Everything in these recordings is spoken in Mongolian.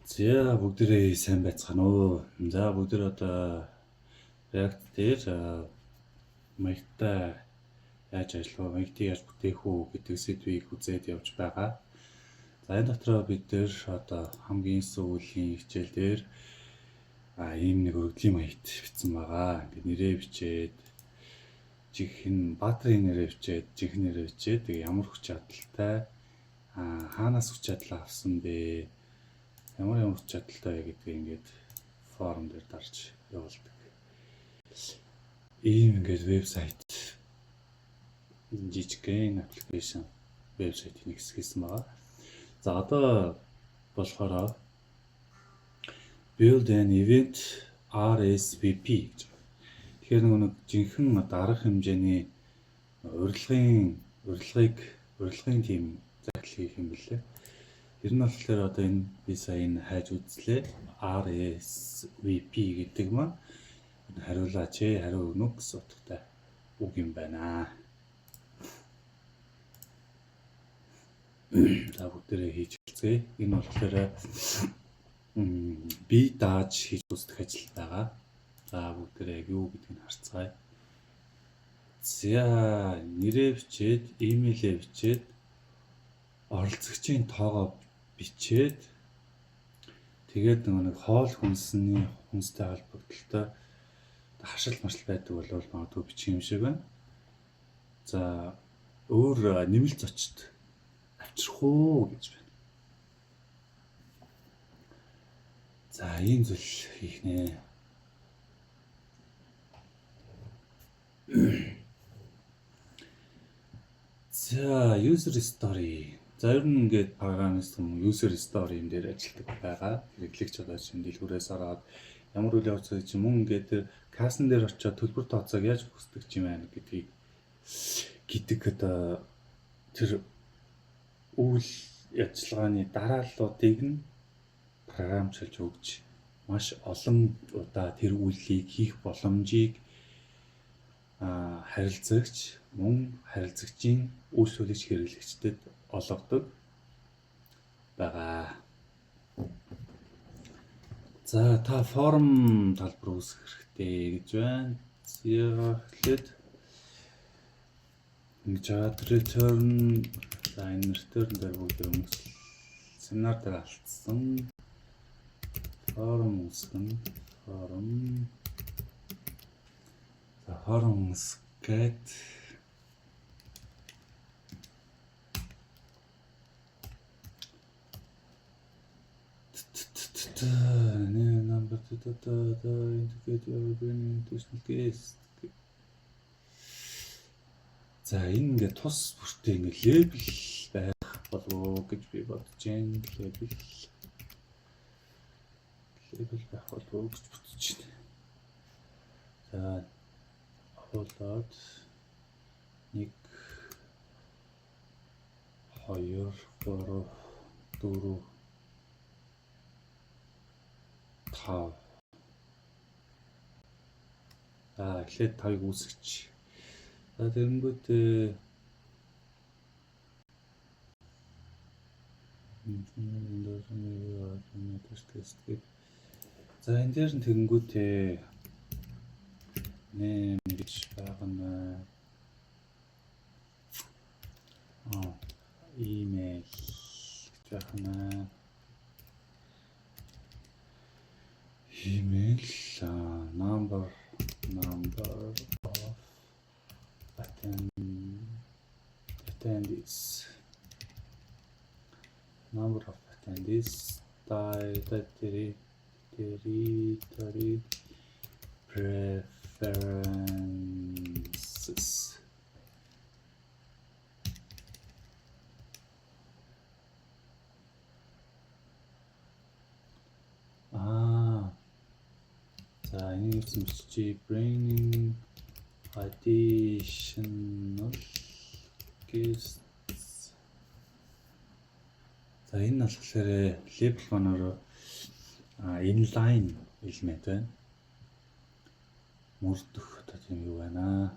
За бүгдээрээ сайн байцгаана уу. За бүгдээр одоо React дээр маягтай яаж ажиллах вэ, маягтыг яаж бүтээх үү гэдэг сэдвийг үзээд явж байгаа. За энэ дотроо бид нэр одоо хамгийн сүүлийн хичээл дээр ийм нэг өргөдлийн маягт бичсэн байгаа. Ингээд нэрээ бичээд жинхэнэ баатрын нэрээ бичээд жинхэнэ нэрээ бичээд тэгээ ямар хүч чадалтай хаанаас хүч чадал авсан бэ? Ямар хүч чадалтай вэ гэдгийг ингээд форум дээр дарж явуулдаг. Ийм ингээд вебсайт жижигхэн аппликейшн вебсайтын нэг хэсгийсэн байгаа. За одоо болохоор build an event RSVP гэж. Тэгэхээр нэг жинхэнэ дарах хэмжээний урилгын тим захил хийх юм бэлээ. Тэр нь болохоор одоо энэ би сая хайж үзлээ. RSVP гэдэг маань хариулаач хариу өгнө гэсэн утгатай үг юм байна. За бүгдээрээ хийж үзье. Энэ болохоор би дааж хийж үздэг ажил байгаа. За бүгдээрээ юу гэдгийг харцгаая. За нэрээ бичээд, имэйлээ бичээд, оролцогчийн тоогоо бичээд тэгээд нэг хоол хүнсний хүнстэй холбогдолтой хашил маршил байдаг бол магадгүй бичих юм шиг байна. За өөр нэмэлт зочд авчрах уу гэж байна. За ийм зүйл хийх нэ. За user story. За ер нь ингээд программист хүмүүс user story юм дээр ажилладаг байгаа. Хэрэглэгч одоо чинь дэлгүүрээс ороод ямар үйл явц хийж мөн ингээд касн дээр очиод төлбөр тооцоог яаж өгсдөг юм байна гэдэг одоо тэр үйл ажиллагааны дарааллуудыг нь програмчлж өгч маш олон удаа тэр үйлийг хийх боломжийг харилцагч мөн харилцагчийн үйлчлүүлэгч хэрэглэгчдэд олгодог байгаа. За та форм талбар үүсгэх хэрэгтэй гэж байна. Эхлээд ингээд return за энэ return дээр бүгд хүмүүс семинар дээр алдсан форм үүсгэн форм get number indicate your intentional guest. За энэ ингээд тус бүртээ ингээд лейбл байх болов гэж би бодож байна. Лейбл байх болов гэж бодож байна. За хуулаад 1 2 3 4 5 эхлээд 5-ыг үүсгэж. За тэгэнгүүт за энэ дээр нь тэгэнгүүт нэм гэж байна. Email гэж байна. Email number of attendees territory preferences. За энэ юмсч bringing additional guests. За энэ болохоор label манаар inline element байна. Мөрдөх одоо тийм юу байна.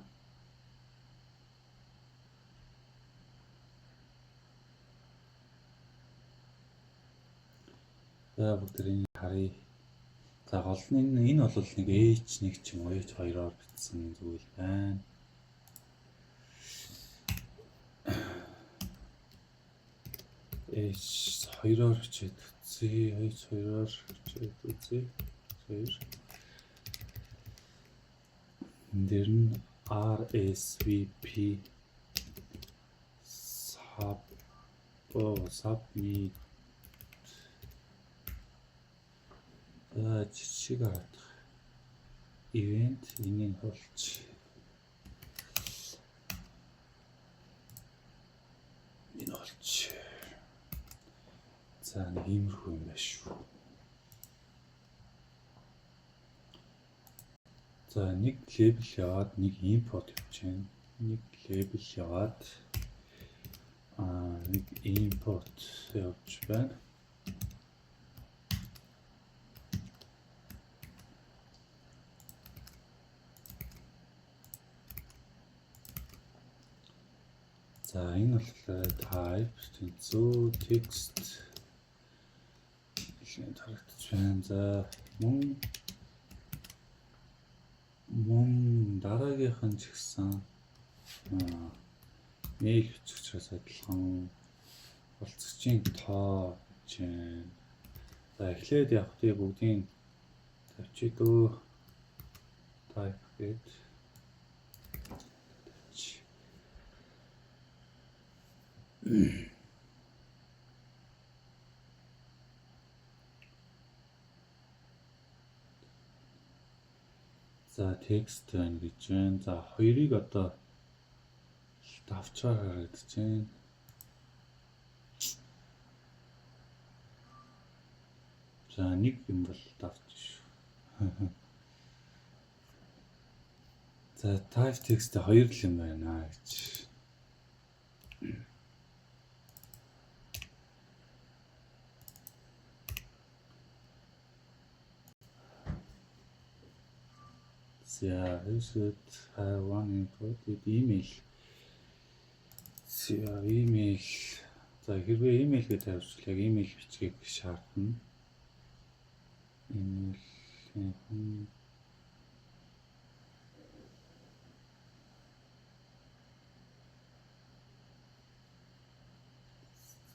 За бүгдийг харъя. За гол нь энэ бол нэг H1 ч юм уу H2-оор бичсэн зүйл байна. H2-оор бичээд үзье. H2-оор бичээд үзье. 2. Энэ дэр нь RSVP submit жишээ гараад event энийг холч энэ олч. За нэг иймэрхүү юм байна шүү. За нэг лейбл яваад нэг import явуулчихна. Нэг лейбл яваад нэг import явуулж байна. За энэ бол type тэнцүү text хэлний харагдаж байна. За мөн дараагийнх нь ч гэсэн мэйл бичигчээс адилхан болцогчийн тоо чинь. За эхлээд явах тий бүгдийн тавьчихдөө type гээд за текст байна гэж байна. За хоёрыг одоо давчаар харагдаж байна. За нэг юм бол давч шүү. За type text хоёр л юм байна гэж. Yeah, you should have one imported email. Email. За хэрвээ email гэж тавьчихлаа, email бичгийг шаардна. Email.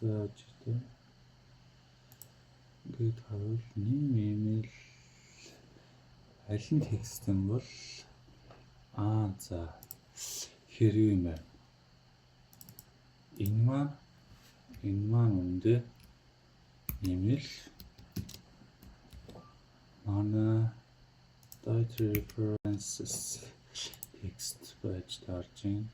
За читэй. Гэт харуул нэм email аль нь текст юм бол за хэрэг юм байна. Энэ маань үндэ email манай dietary preferences text байж таарж байна.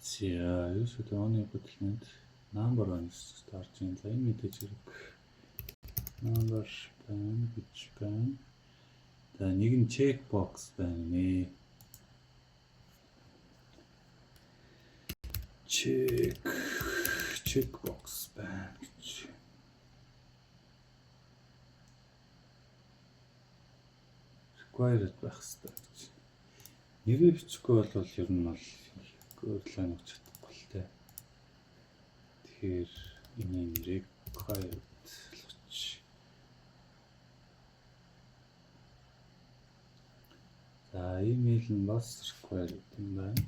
За юу ч онны бодлоод number one таарж байна. За энэ мэдээж хэрэг number байна гэж байна. За нэг нь checkbox байна нэ. Checkbox байна гэж. Required байх хэрэгтэй гэж. Нэрээ бичихгүй бол ер нь бол өөрлөө нэг чадахгүй л дээ. Тэгэхээр энэ required за email нь бас required юм байна.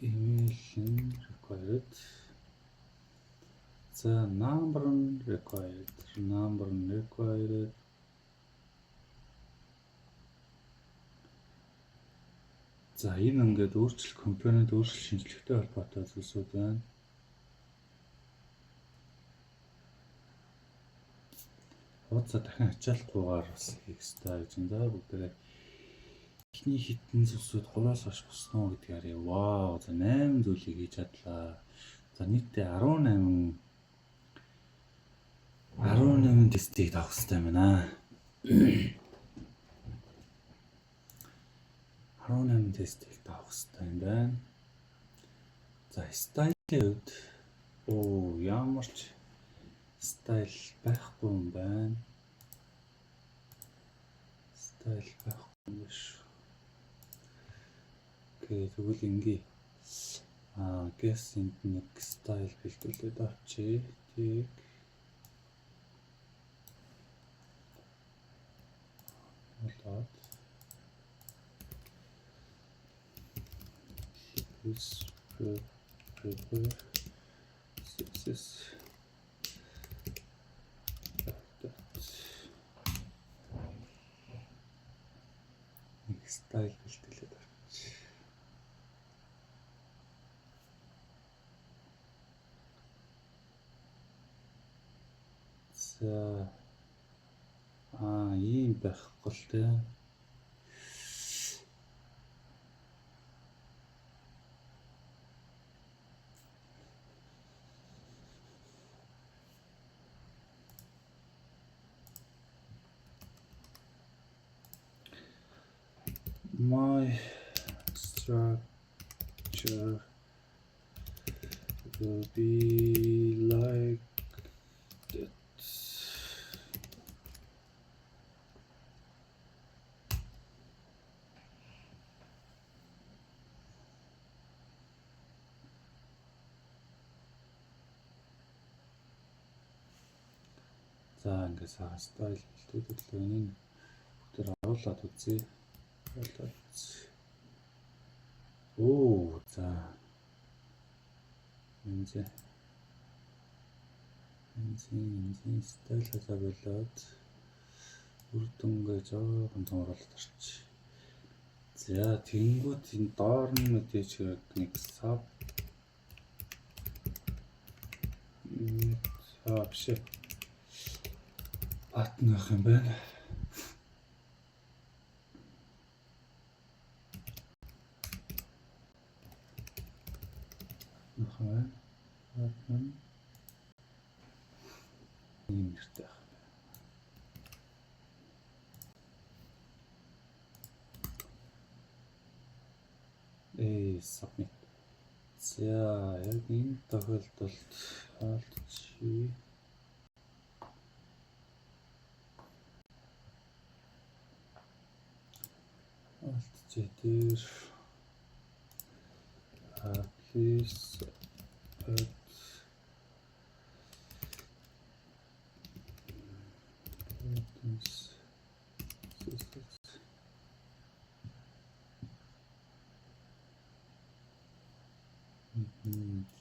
Email нь required. За number нь required. За энэ ингээд өөрчлөлт компонент өөрчлөлт шинжилгээтэй холбоотой зүйлсүүд байна. Хуудасаа дахин ачаалахгүйгээр бас хийх хэрэгтэй гэж энэ за бүгдээ эхний хитэн зүйлсүүд 3-аас хойш босноо гэдгийг харъя. Вау, за 8 зүйлийг хийж чадлаа. За нийтдээ 18 тестийг авах хэрэгтэй байна. 18 тестийг авах хэрэгтэй юм байна. За стайлын хувьд ямар ч стайл байхгүй юм байна. Стайл байхгүй юм биш. Окей, тэгвэл ингээ. Guess энд нэг style бэлдүүлээд авчи. Тийг. Болоод. Prepare. Success. Нэг style бэлтгэлээд авчи. За ийм байхгүй л те. My structure will be like that. За ингээ сайхан style бэлтүүлээ. Энийг бүгдээр оруулаад үзье. Оо, за. Энэ стайл хасаа болоод үр дүнгээ жоохон томруулаад орчих. За, тэнгууд энэ доор нь мэдээж нэг sub биш button ах юм байна. Button ийм нэртэй ах. Submit. За, яг энэ тохиолдолд хаалтчи. Дээр please add buttons.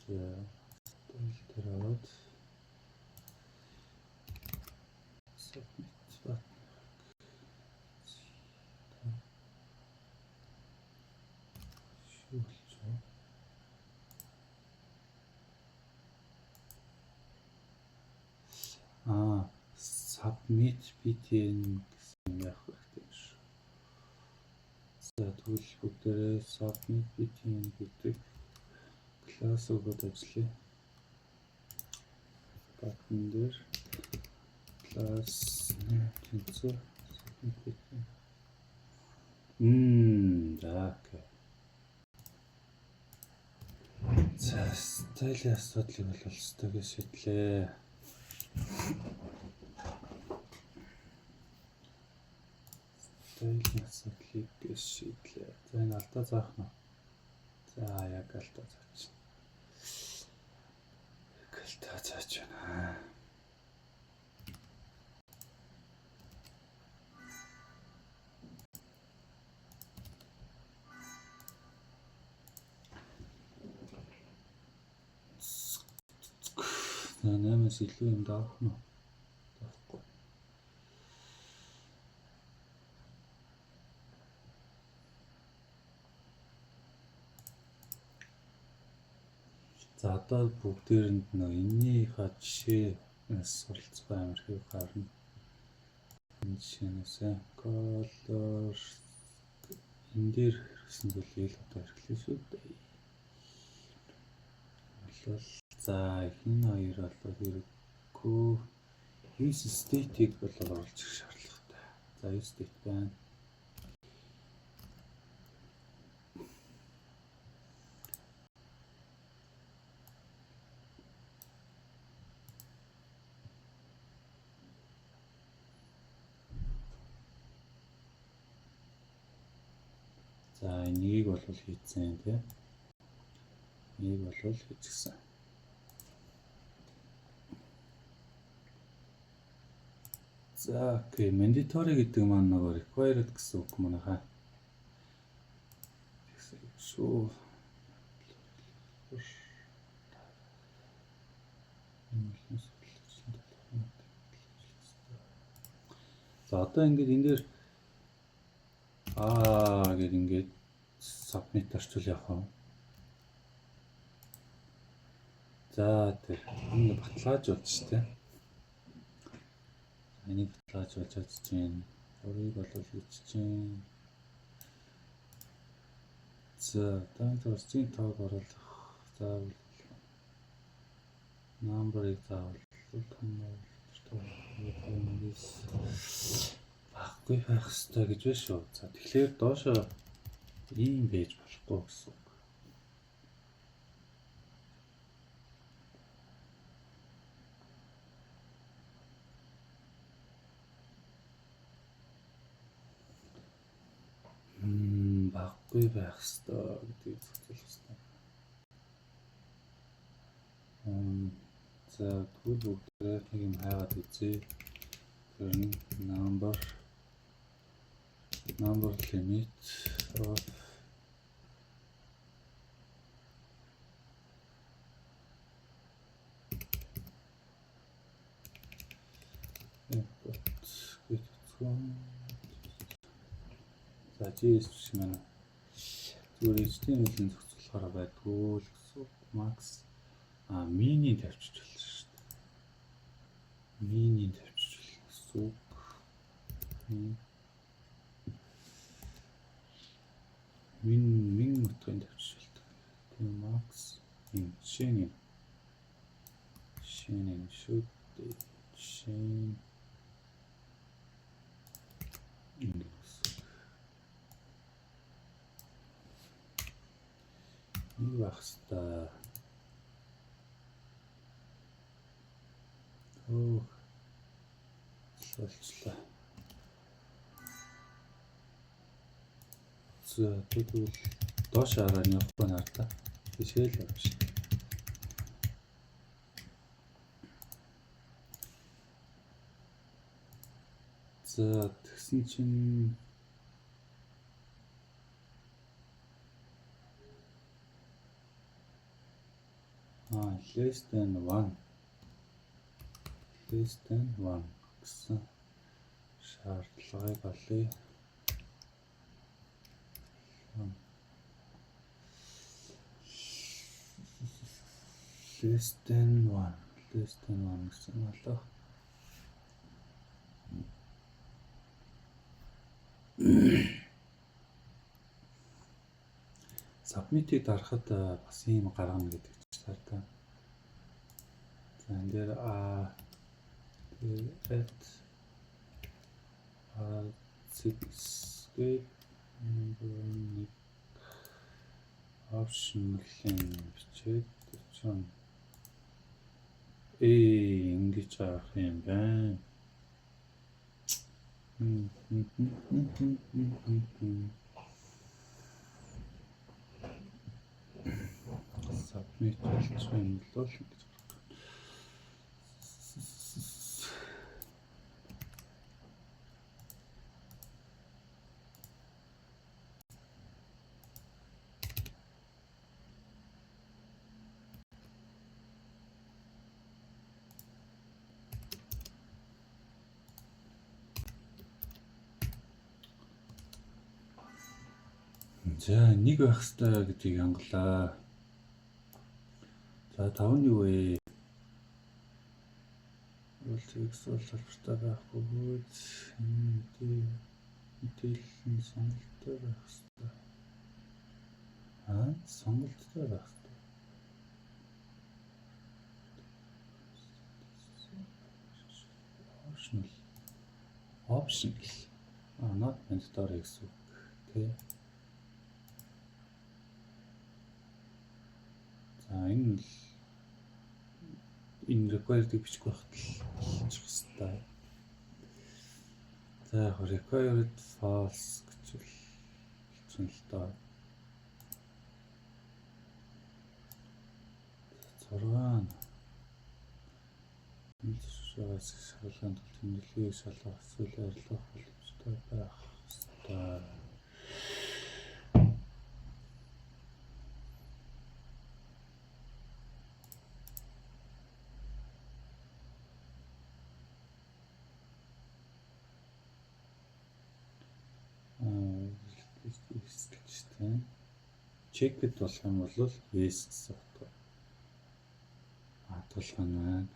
За, тэрээд submit button. Submit btn гэсэн яах хэрэгтэй юм шүү. За тэгвэл бүгдээрээ submit btn гэдэг класс өгөөд ажиллая. Button дээр класс тэнцээ submit btn. За окей. За стилийн асуудлыг бол стогээс шийдлээ. Стилийн асуудлыг шийдлээ. За энэ алдаа заах нь. За яг алдаа заач. Алдаа заач байна. Нэмээс илүү юм даах нь. Даахгүй. За одоо бүгдээрэнд нөө энийхээ жишээнээс суралцах амар хэв гарна. Энэ жишээнээс color энэ дээр хэрэгсэн зүйлийг одоо хэрэглэе шүү дээ. За энэ хоёр бол хэрэггүй. Use state-ийг бол оруулж ирэх шаардлагатай. За use state байна. За энийг бол хийцэн тий. Энийг бол хийчихсэн. За окей, mandatory гэдэг маань нөгөө required гэсэн үг мөн хаа. Шүү. За одоо ингээд энэ дээр гэд ингээд submit орчуул явах юм. За тэр энэ баталгаажуулж штэ. Энийг баталгаажуулж чадж байна. Өөрийг бол хийчихээн. За тань төрсийн тоог оруулах. Заавал number-ыг заавал баггүй байх хэрэгтэй гэж байна шүү. За тэгэхээр доошоо ийм байж болохгүй гэсэн үг. Баггүй байх хэрэгтэй гэдгийг зөвлөх хэрэгтэй. За тэгвэл бүгдээ нэг юм хайгаад үзье. Тэр нь number limit of input за JS биш манай зүгээр HTML-ийн зохицуулахаар байдгүй л гэсэн max mini тавьчих болно шүү дээ. Mini тавьчих гэсэн үг. Min мөтгөнд тавьчих болдог. Тэгээ max шинэ шүү дээ. Шинэ нэг байх хэвээр. Солилцлаа. За тэгвэл доош хараа явахгүй нартай. Бишээл явж. За тэгсэн чинь less than 1 гэсэн шаардлагыг олъё. Less than 1 гэсэн болоо. Submit-ийг дарахад бас ийм гаргана гэдэг ч таартай. За энэ дээр at 6 option-ын бичээд чинь ингэж авах юм байна. Submit болчих юм бол гэж. За нэг байх хэрэгтэй гэдгийг англаа. За 5 нь юу вэ? Үлцгээс салбартай байх бөгөөд мэдээлэл сонголттой байх хэрэгтэй. Сонголттой байх хэрэгтэй. Optional. Not mandatory гэсэн үг тий. За энэ required-ийг бичих байхад л болчих хэвээр. За яг required false гэж явчихна л доо. 6 Шээс шалганд тэмдэглэгийг шалгах эсвэл арилгах боломжтой байх ёстой. Эсгэлжтэй. Чекэд болох юм бол yes гэсэн утга. Толгой нь байна.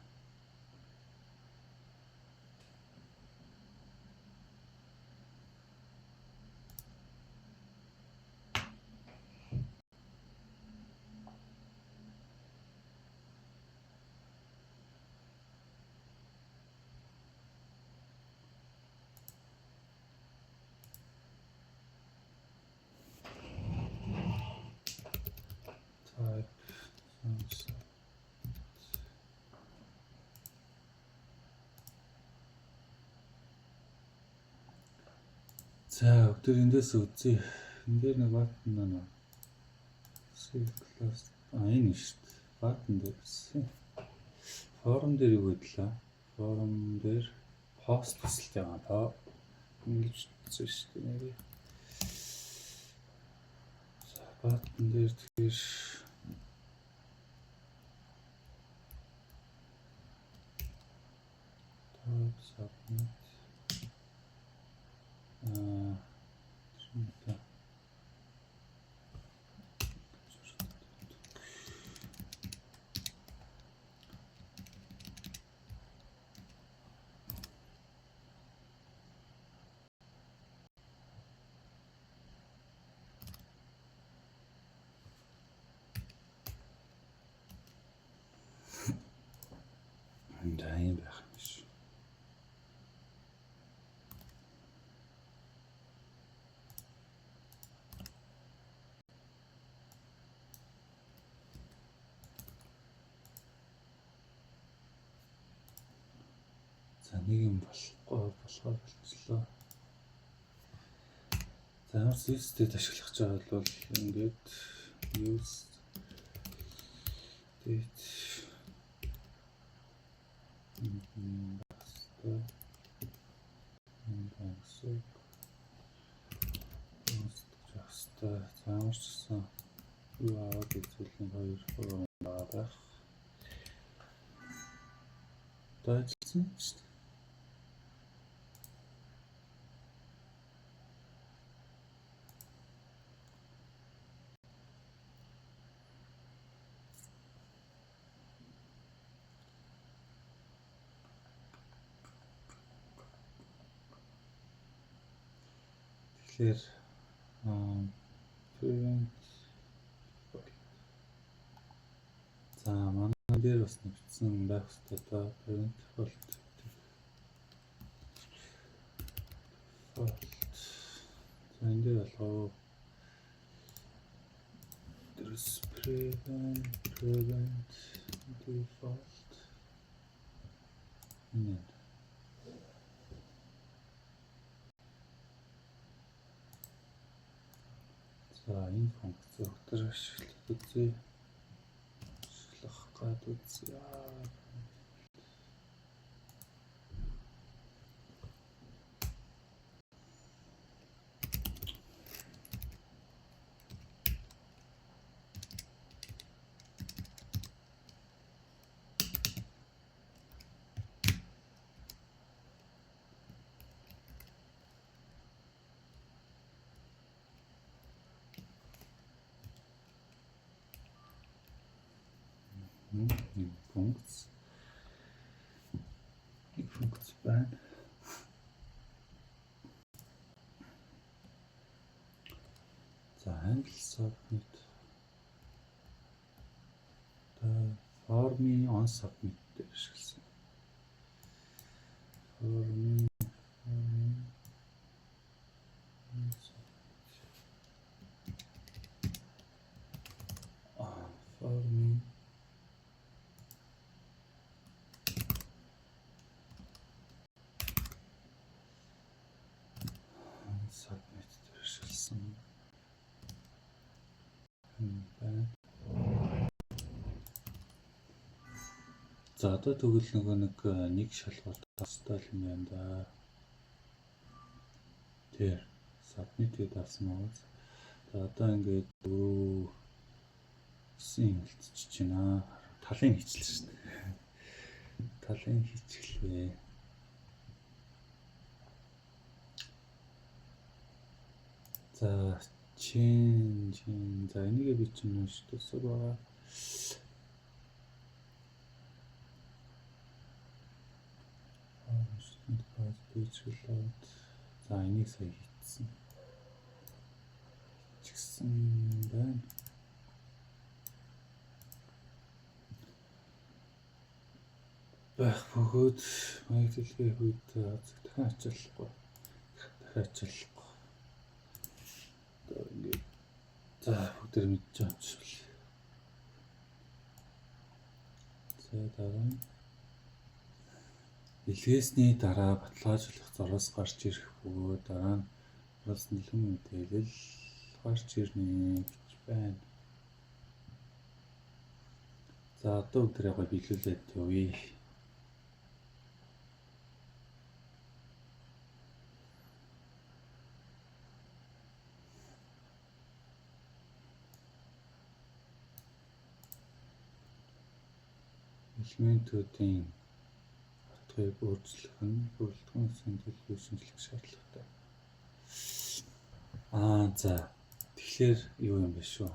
За өдөр эндээс үзье. Энд дээр нэг баттан байна. C-class энэ шүү дээ. Баттан дээр байсан. Форум дээр юу гэдлээ? Форум дээр пост хийсэлт байгаа тоо. Ингэж үзсэн шүү дээ нэрээ. За баттан дээр тэгэхээр submit Дай байх юм шүү. За нэг юм болохгүй болохоор болчихлоо. За ямар системд ашиглах гэж байгаа бол ингээд use date За ямар ч гэсэн юу аваад үзүүлэн 2 байгаа. Дайцсан шүү дээ. Тэгэхээр за манай дээр бас нэгдсэн байх хэрэгтэй та parent default. За энэ дээр болов there's prevent default. За энэ функц өдөр ашиглах үзье. Ашиглах гад үзье. Функц байна. За handle submit. Form-ийн on submit дээр ашигласан. Form-ийн submit дээр ашигласан. байна. За одоо тэгвэл нөгөө нэг шалгуур тастай юм байна да. Тэр submit-ийг авсан уу? За одоо ингээд хэлцэж байна. Талын хичээл шүү дээ. Талын хичээлээ. За за энийг би чинь уншдаг байгаа. За энийг сая хийсэн байна. Байх бөгөөд маяг дэлхийн үед дахин ачааллахгүй. Одоо ингээд за бүгд мэдж байгаа юм шиг. За дараа нь илгээсний дараа баталгаажуулах зороос гарч ирэх бөгөөд дараа нь бас нэлээд мэдээлэл гарч ирнэ гэж байна. За одоо бүгд яг биелүүлээд явъя. Элементүүдийн хатгыг өөрчлөх нь бүрэлдэхүүн төлөвлөлт шинжлэх шаардлагатай. За тэгэхээр юу юм бэ шүү?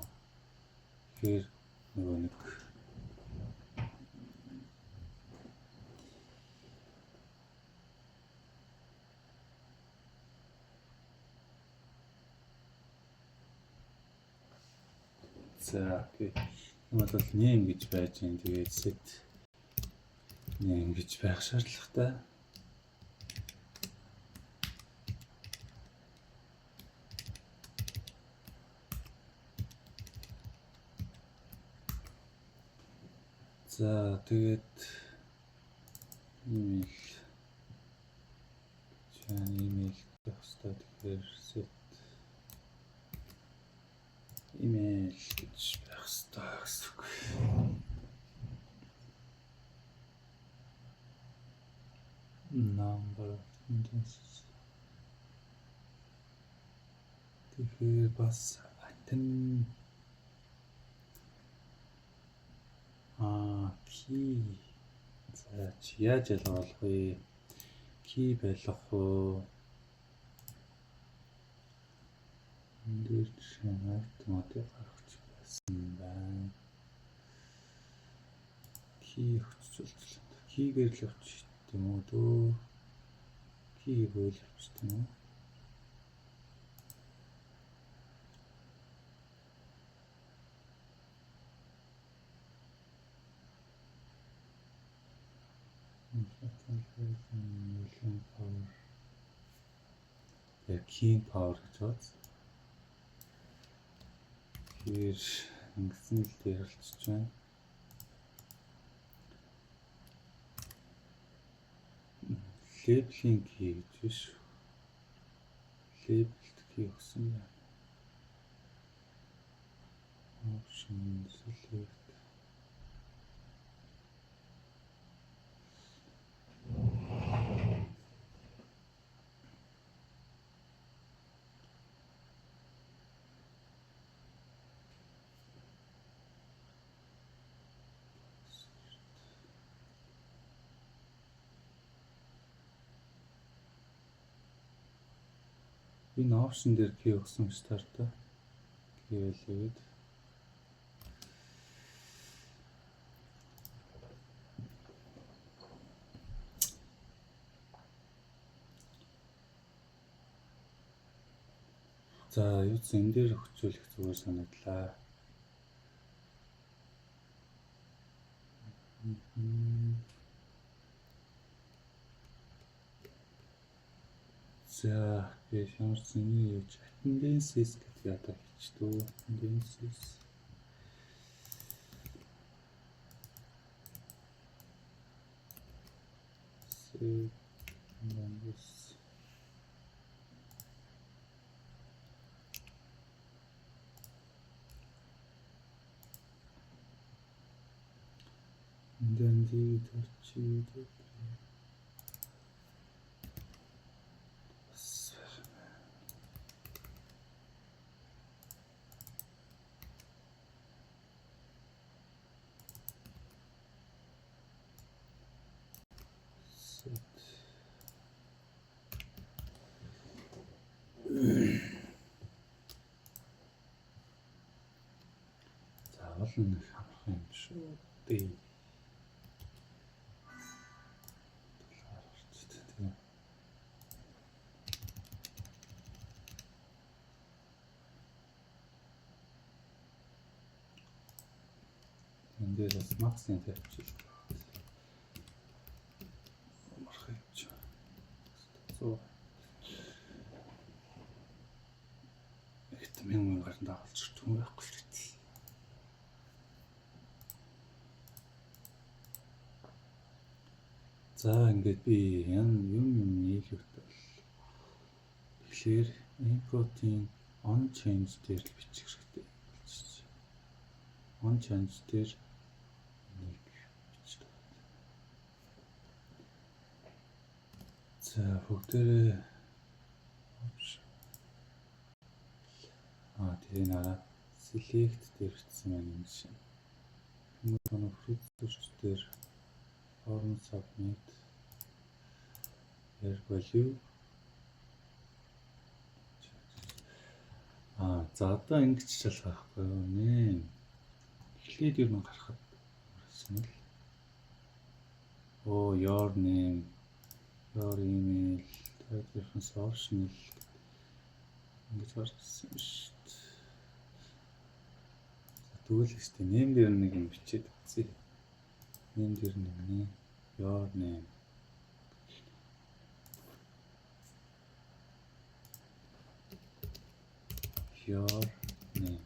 Тэгэхээр нөгөө нэг за юм бол нэм гэж байж гэн тэгээд set нэм гэж байх шаардлагатай. За тэгээд email төгсдөг тэгэхээр set email гэж байх ёстой гэсэн үг. Number тэгэхээр бас атен key за яаж ялгаруулах вэ? Key байлгах уу? Эндэр шанарт модыг гаргаж байсан байна. Key хөцөлж keyгээр л авчих юм уу дөө? Key хөл авчих юм уу? Key power гэж байна. Тэгэхээр ингэсэн л дээрэлцэж байна. Labeling key гэж биш. Labeled key гэсэн байна. Option select. Энэ option дээр key өгсөн start key value-д за юу ч энэ дээр өгчүүлэх зүгээр санагдлаа. За ямар ч зэний юуч attendances гэдэг ядаа хийчихдөө. Attendances numbers then the touchy заавал нэг хамрах юм шүү дээ. Энд дээр бас максимум тавьчих. Амарх юм чи. Зөө. Ихт минь гарна даалж түн байхгүй л үү. За ингээд би юм нийлүүт бол тэгэхээр input-ийн on change дээр л бичих хэрэгтэй болчих. On change дээр нэг бичих. За бүгдээрээ тэгээ нараа select дээр бичсэн байна юм шиг. Хүмүүс fruit search дээр form submit air value за одоо ингэж шалгах байхгүй юу нэ. Эхлээд юу нэг гарахад ирсэн л. Your name, your email, type reference optional ингэж гарсан юм шүү дээ. Тэгвэл ихтэй name дээр нэг юм бичээд үзье. Name дээр нэг нэ. Your name. Your name.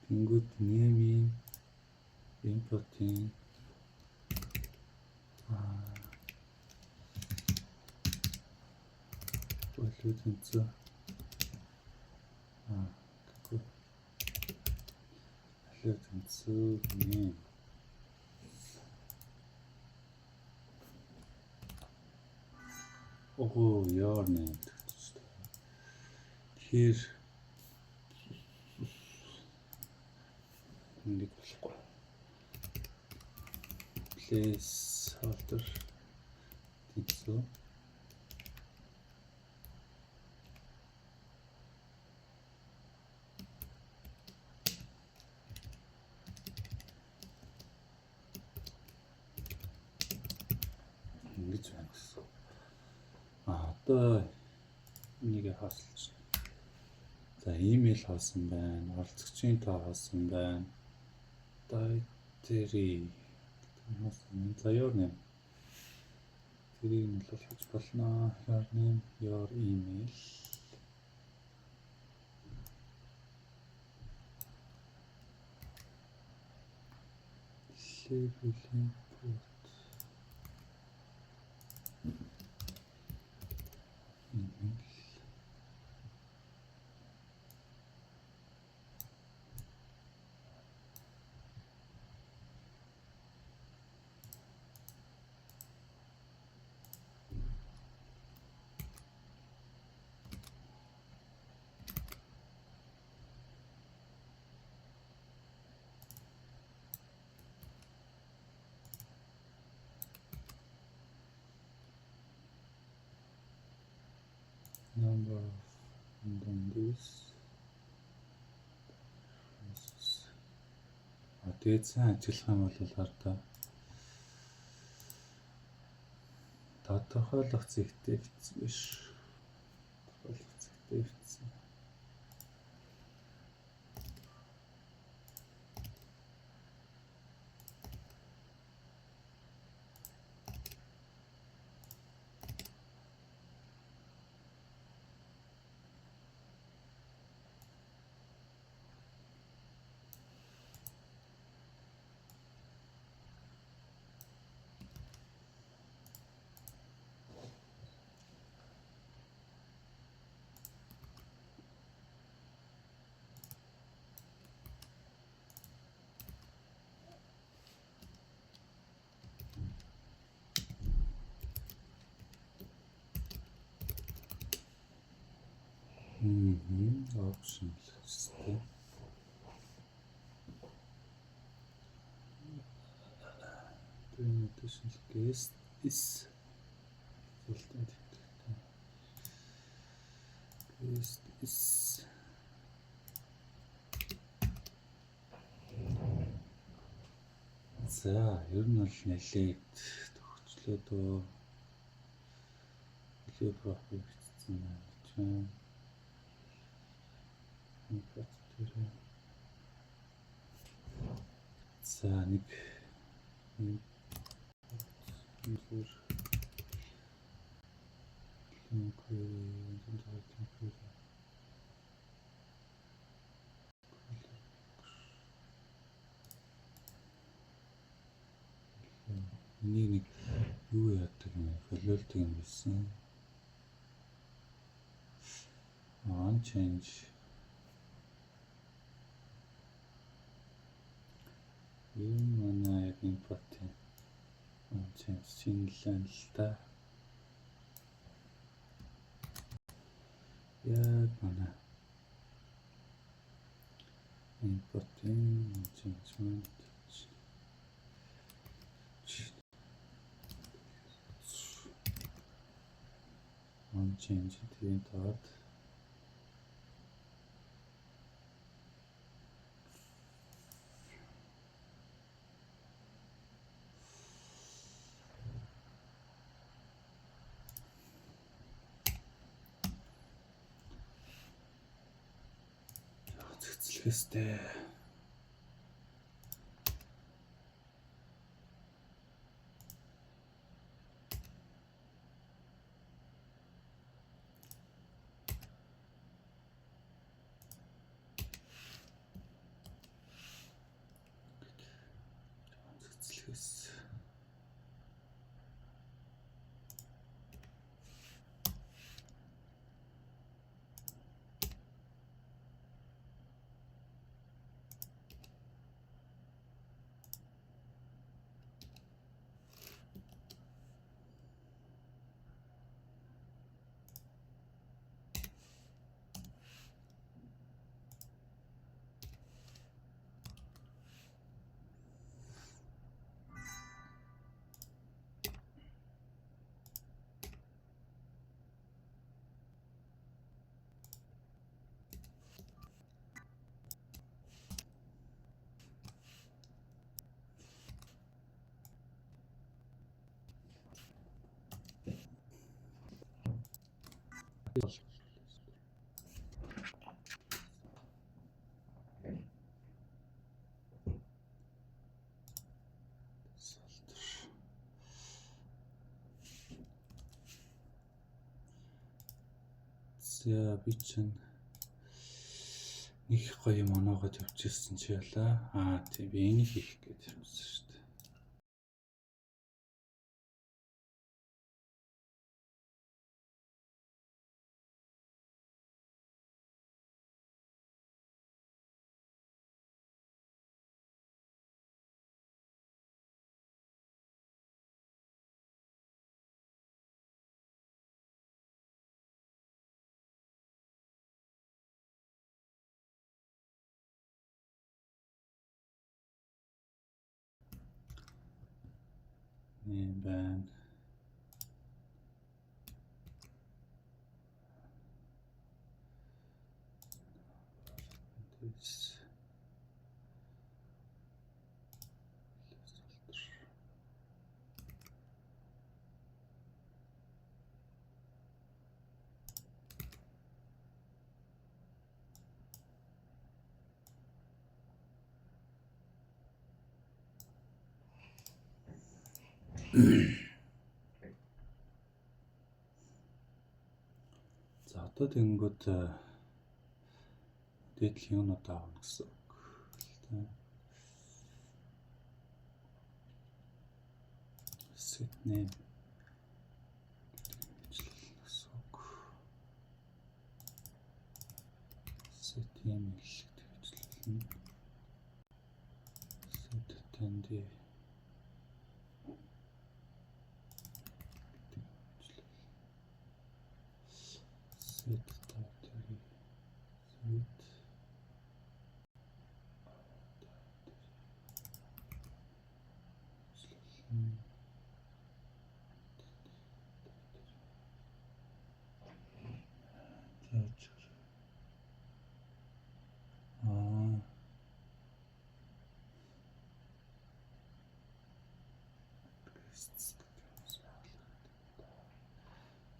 Тэнгүүд name-ийн input-ийн value тэнцээ. Гэхгүй. Value тэнцээ name. Your name. Тэгэхээр нэг болохгүй. Place holder тэнцээ. Ингэж байна гэсэн. Одоо энийг хаалж. За email хаасан байна, оролцогчийн тоо хаасан байна. Dietary хаасан. За your name. Тэрийг нь л хийж болно. Your name, your email. Label input. Number of and then this. Тэгээд сайн ажиллах юм бол хардаа тодорхойлох зэгтэй бичсэн биш. Тодорхойлох зэгтэй бичсэн. Option system. Additional guest is за ер нь бол нэлээд төгсчлөө дөө. Нэлээд профит бичсэн байна чинь. За нэг нэг юу яадаг юм фолиолдог юм байсан. On change юм манай import on change шинэлэн л та. Яг манай import on change on change тийм таад цэцлэхтэй за би чинь нэг гоё моноогод явчихсан чи ялаа. Тийм би энийг хийх гэж ирсэн шүү дээ. And then this за одоо тэгэнгүүт дээдлийн юунууд аавна гэсэн үг. Set name set email гэжлэн set тэнди set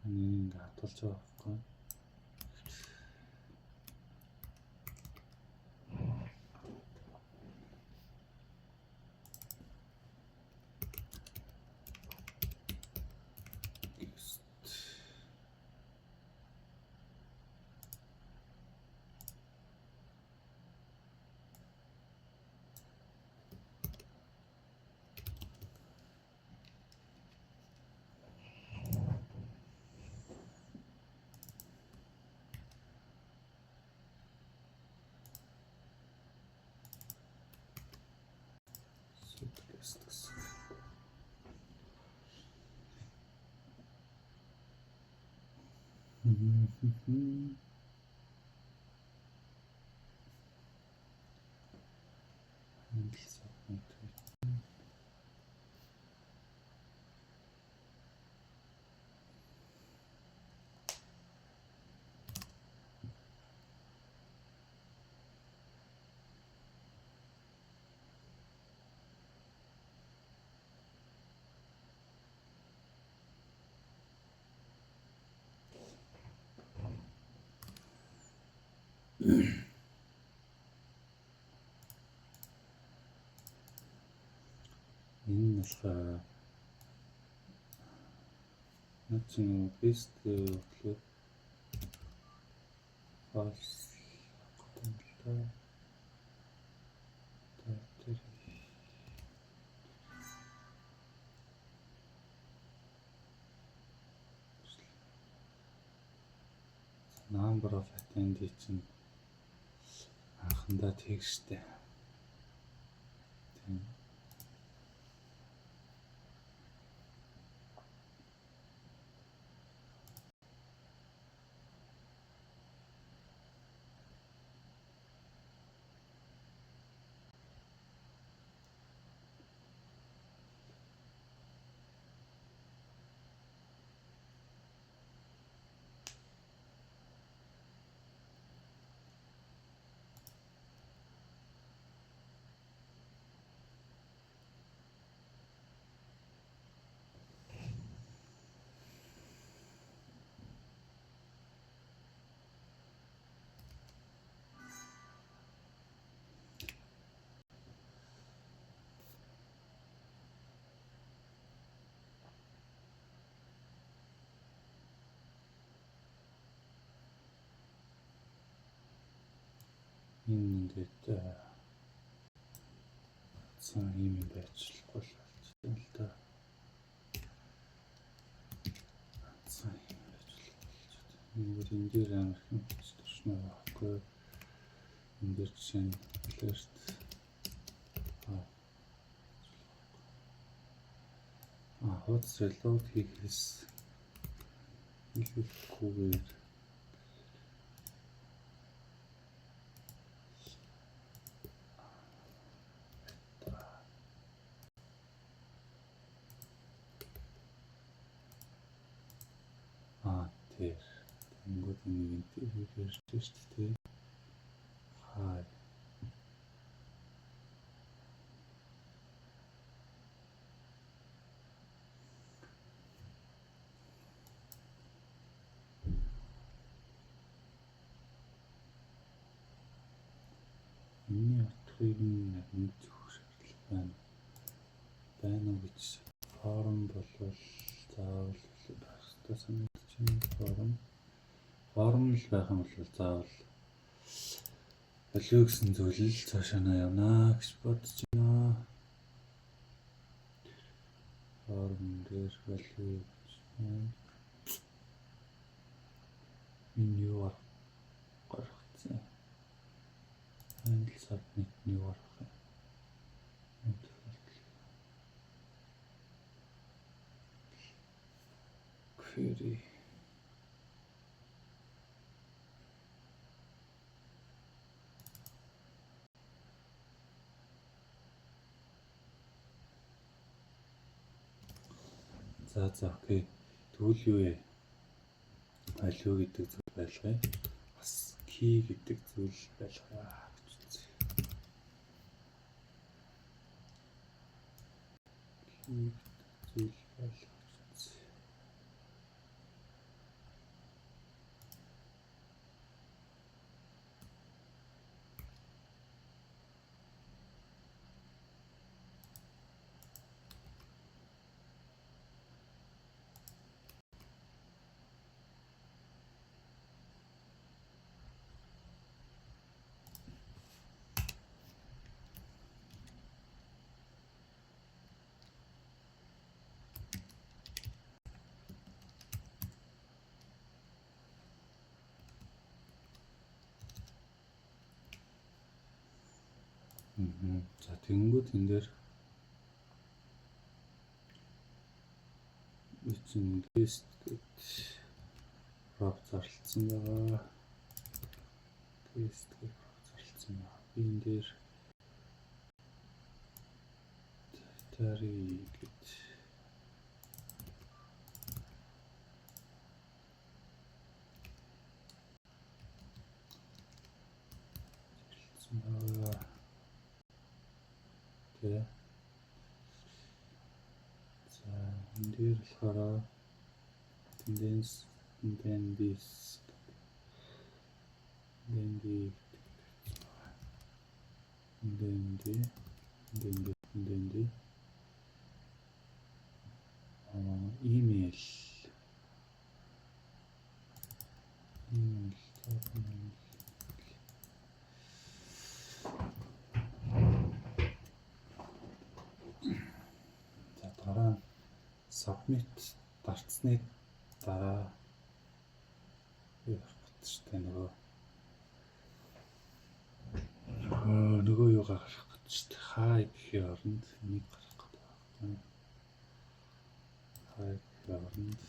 Ингээ хатуулж байгаа байхгүй. Энэ болохоор начин бест болоод фалс готомлоо тэр number of attendee чинь анхандаа тэгштэй. Тийм. Ингээд цаа юм байцлахгүй л болчихсон л да. Цаа юм байцлахгүй. Ингээд энэ дээр амар хэм төршнөө байхгүй. Энэ дээр жишээ нь алерт хот reload хийхээс илүүхгүйгээр тэр тэнгууд нэг юм ярьж шүү дээ. Хай. Миний утгыг нэг зөв шаардлага байна уу гэж форум болвол заавал байх ёстой санагдаж байна. Форум л байх юм бол заавал болио гэсэн зүйл л цаашаа явна гэж бодож байна. Форум дээр болио энэ юу гаргацсан. Handle submit new арга. Query. За окей. Тэгвэл юу вэ? Value гэдэг зүйл байлгая. Бас key гэдэг зүйл байлгая. зүйл байлгаж үзье. За тэгэнгүүт энэ дээр чинь тест гэж проб зарлцсан байгаа. Тест гэж зарлцсан байгаа. Би энэ дээр тари гэж зарлцсан байгаа. За энэ дээр болохоор tendence email за дараа нь submit дарцсны дараа явахгүй нөгөө юу гарах гэж штэ хай гэхийн оронд нэг гарах гэдэг байна. Хай гэхийн оронд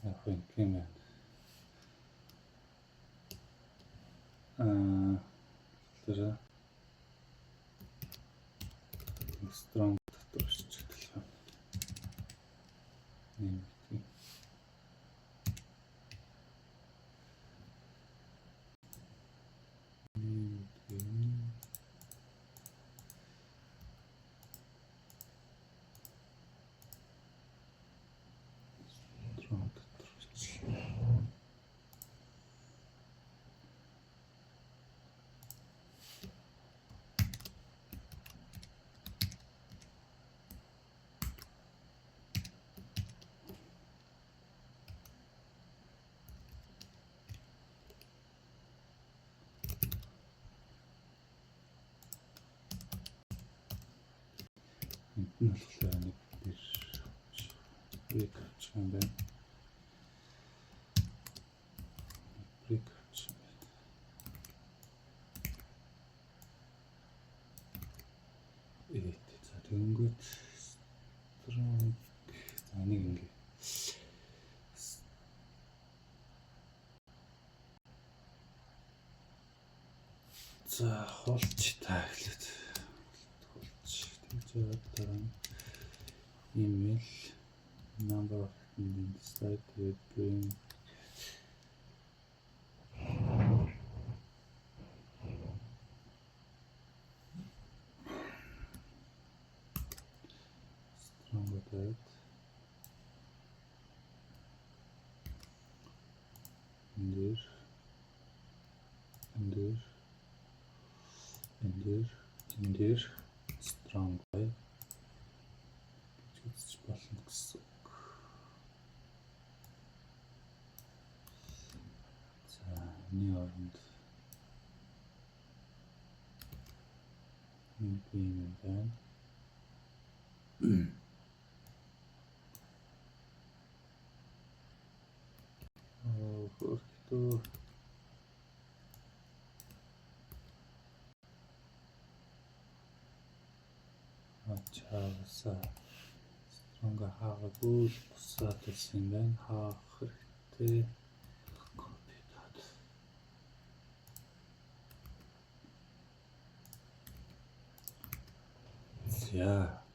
явах юм байна. Тэр strong дотор шийдэл байна. Энэ болохоор нэг break авчих юм байна. Break авчих юм байна. За тэгэнгүүт strong за нэг ингэ за хулч тааглаад дараа email number of site bring байд. Энд дээр strong бай гэж үзэж болно гэсэн үг. За энэ оронд энэ юм байна. Хөртөө ачаасаа strong хаагүй бусаад байсан юм байна. Хаах хэрэгтэй.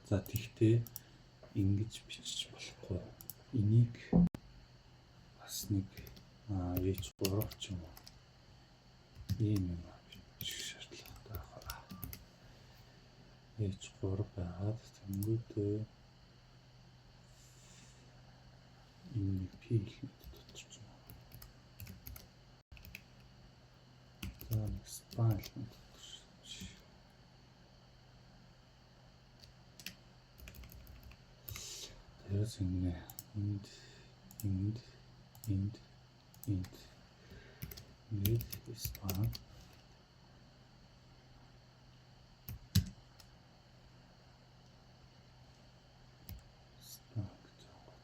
За тэгтээ ингэж бичиж болохгүй. Энийг бас нэг H3 ч юм уу. Ийм юм бичих шаардлагатай байна. H3 байгаад тэнгуүтэй энэ P дотор ч юм уу. За нэг spine дотор. Тэрс ингэ энд spine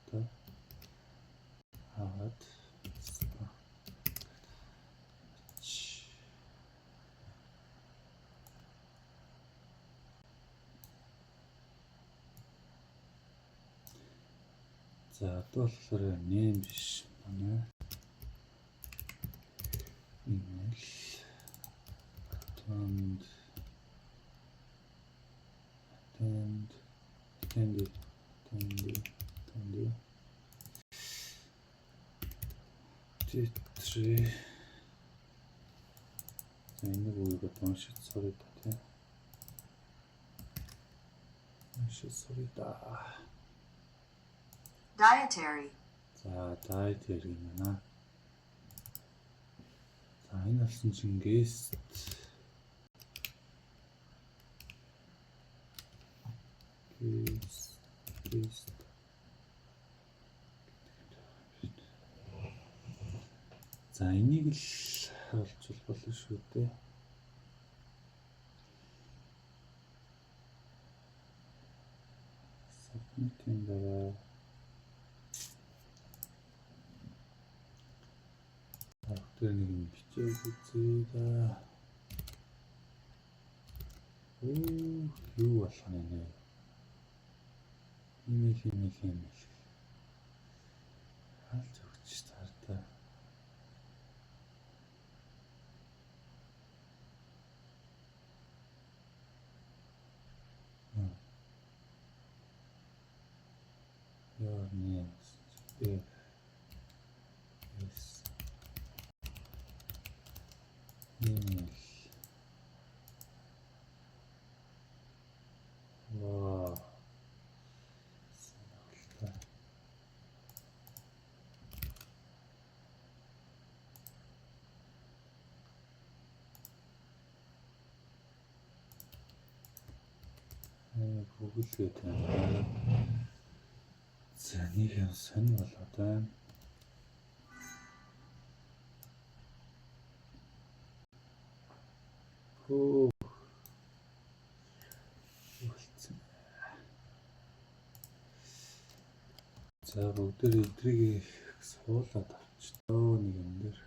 гэдэг хаад за болохоор нэм биш манай email attend T3 энэ үеийг тоншиж sorry та тийм sorry да dietary. За dietary байна. За энэ болсон чинь guest за энийг л олжвол болно шүү дээ. Submit-ийн дараа тэр нэг юм бичиж үзье да. Юу болох нэ? Email. Алж өгч таартай. Your name is email. Wow. Google гэдэг байна. За нэг юм сонь болоод байна. За бүгдээр эдрийг суулаад авчихдоо нэг юм дээр.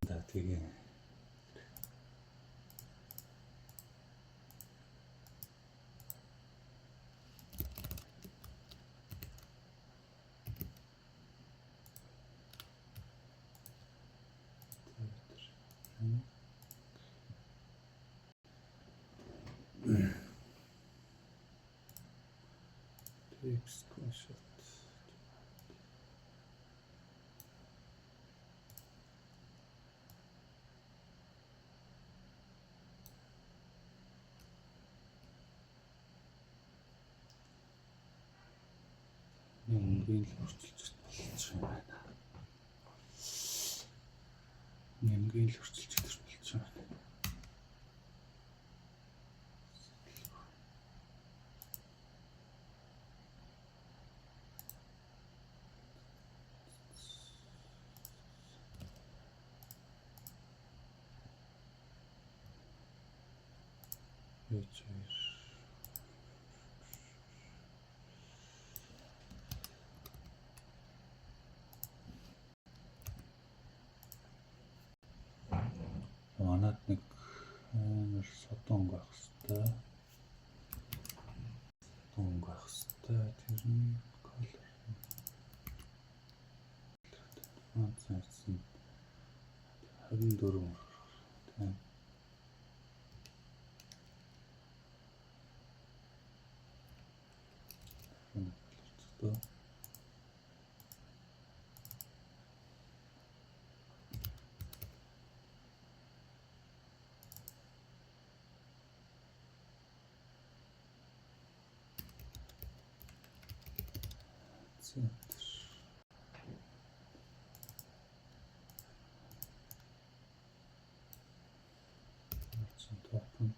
Да тэгээ screenshot. Нэмгийн л хурцлж болж байна. Нэмгийн л хурцлж болж байна. Манад нэг амар содон байх хэвээр. Содон байх хэвээр. Тэр нь color. Фонт сайзын 24 тийм. Color. Тоppen.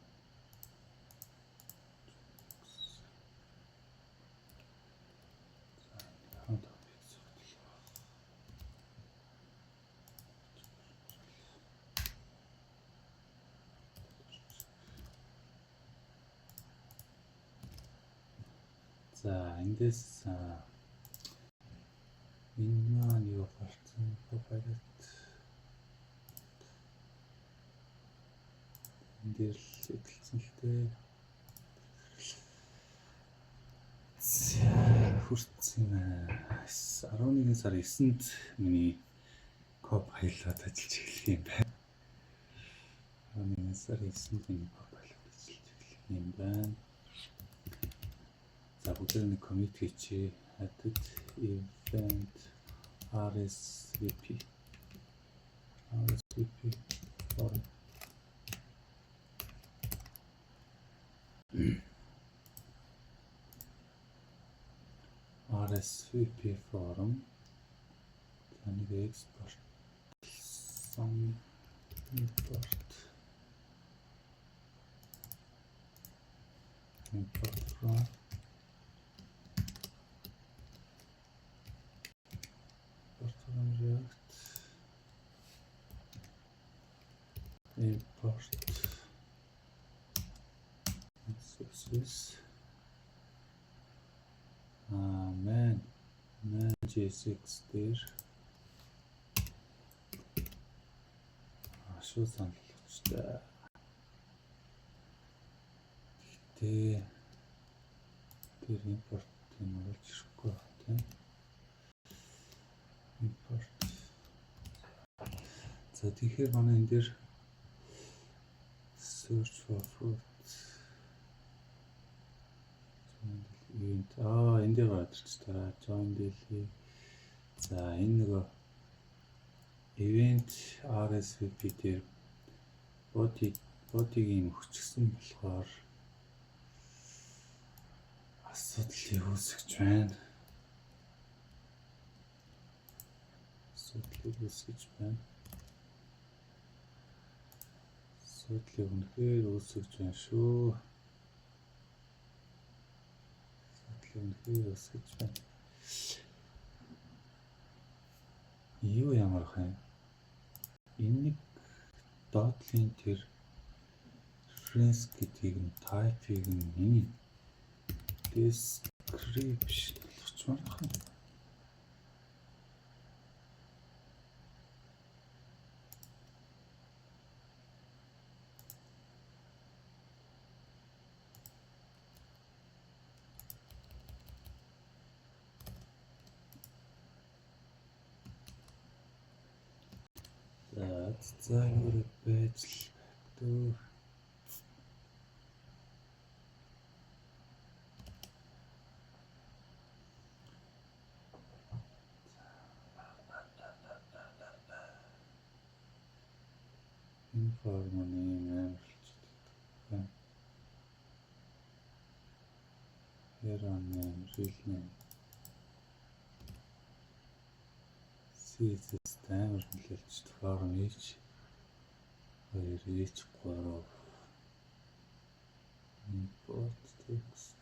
За эндээс энэ маань юу болсон Copilot энэ дээр л эдэлсэн л дээ. За хүрсэн юм. 11 сарын 9-нд миний Copilot ажиллаж эхлэх юм байна. 11 сарын 9-нд миний Copilot ажиллаж эхлэх юм байна. За бүгд нэг commit хийчихье. Added event RSVP forum. RSVP forum. Нэг export some import from React import sources man J6 дээр шүү саналчтай. Гэтэ тэр import юм болж ирэхгүй тийм. Import. За тэгэхээр манай энэ дээр search for fruit event энэ дээр гарч та join daily. За энэ нөгөө event RSVP дээр bot-ийн хүчгсэн болохоор асуудал үүсгэж байна. Асуудлыг үүсгэж байна шүү. Юу ямар хэ? Энэ нэг доотлын тэр reference гэдгийг нь type-ийг нь description болгочмаар байна. За өөр байж л дөө. Информаны амжилт. Яран жилнэ. CSS амар нөлөөлж форм H 2 H 3 import text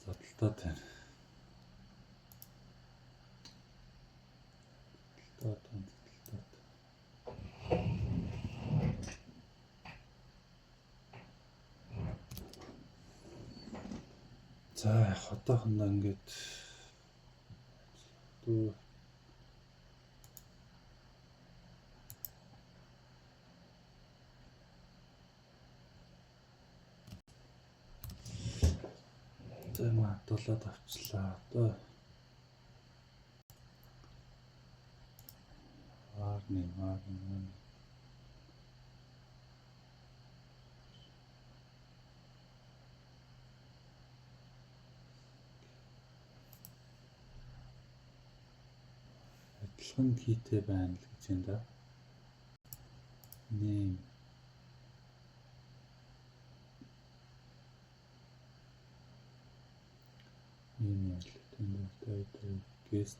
задлаа тань. За хотоохондоо ингээд дүү зэм хатуулаад авчлаа. Одоо warning адилхан хийтэй байна л гэж энэ да. Name email title guest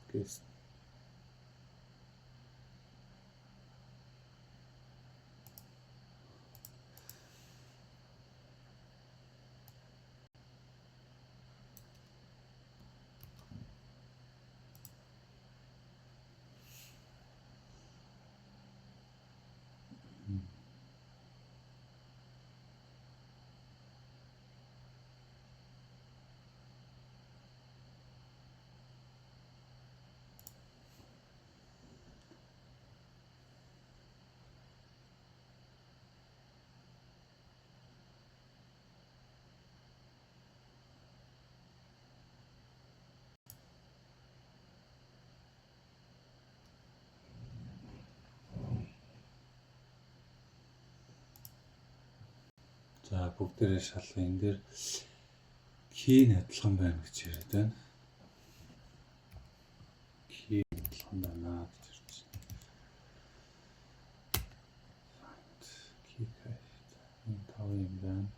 За бүгдээрээ шалгах энэ дээр key адилхан байна гэж яриад байна. Key адилхан байна гэж ярьж байна. Key энэ 5 юм байна.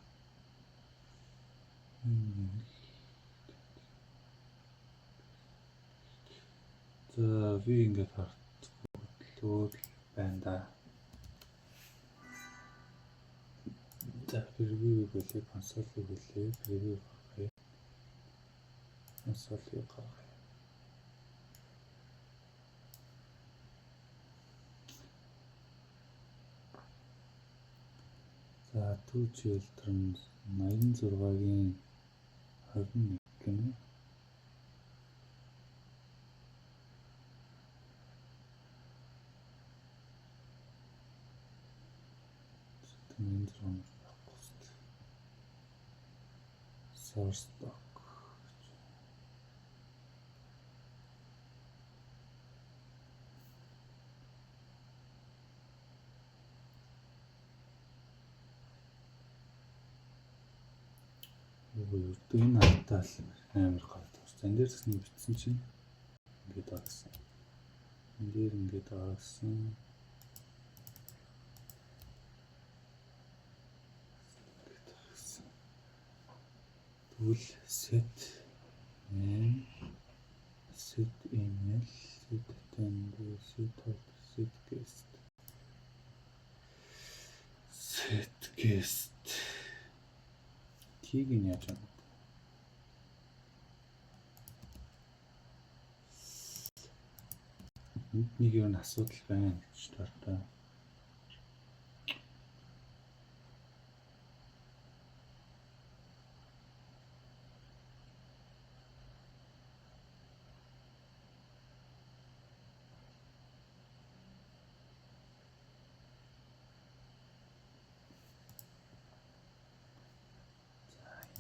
За ви ингээд хартуулт байна да. За preview болоо консолыг болоо preview гаргая. Консолыг гаргая. За 2 children 86-гийн 21 гэнэ. Тэнд рүү source doc. Энэ хатаал амар гал тус. Энд дээр гэсэн бичсэн чинь ингээд агсан. Энд дээр ингээд агсан. Тэгвэл set name, set email, set attendee, set guest. Set guest. Кийг нь яаж юм? Энд нэг юм асуудал байна гэж байна.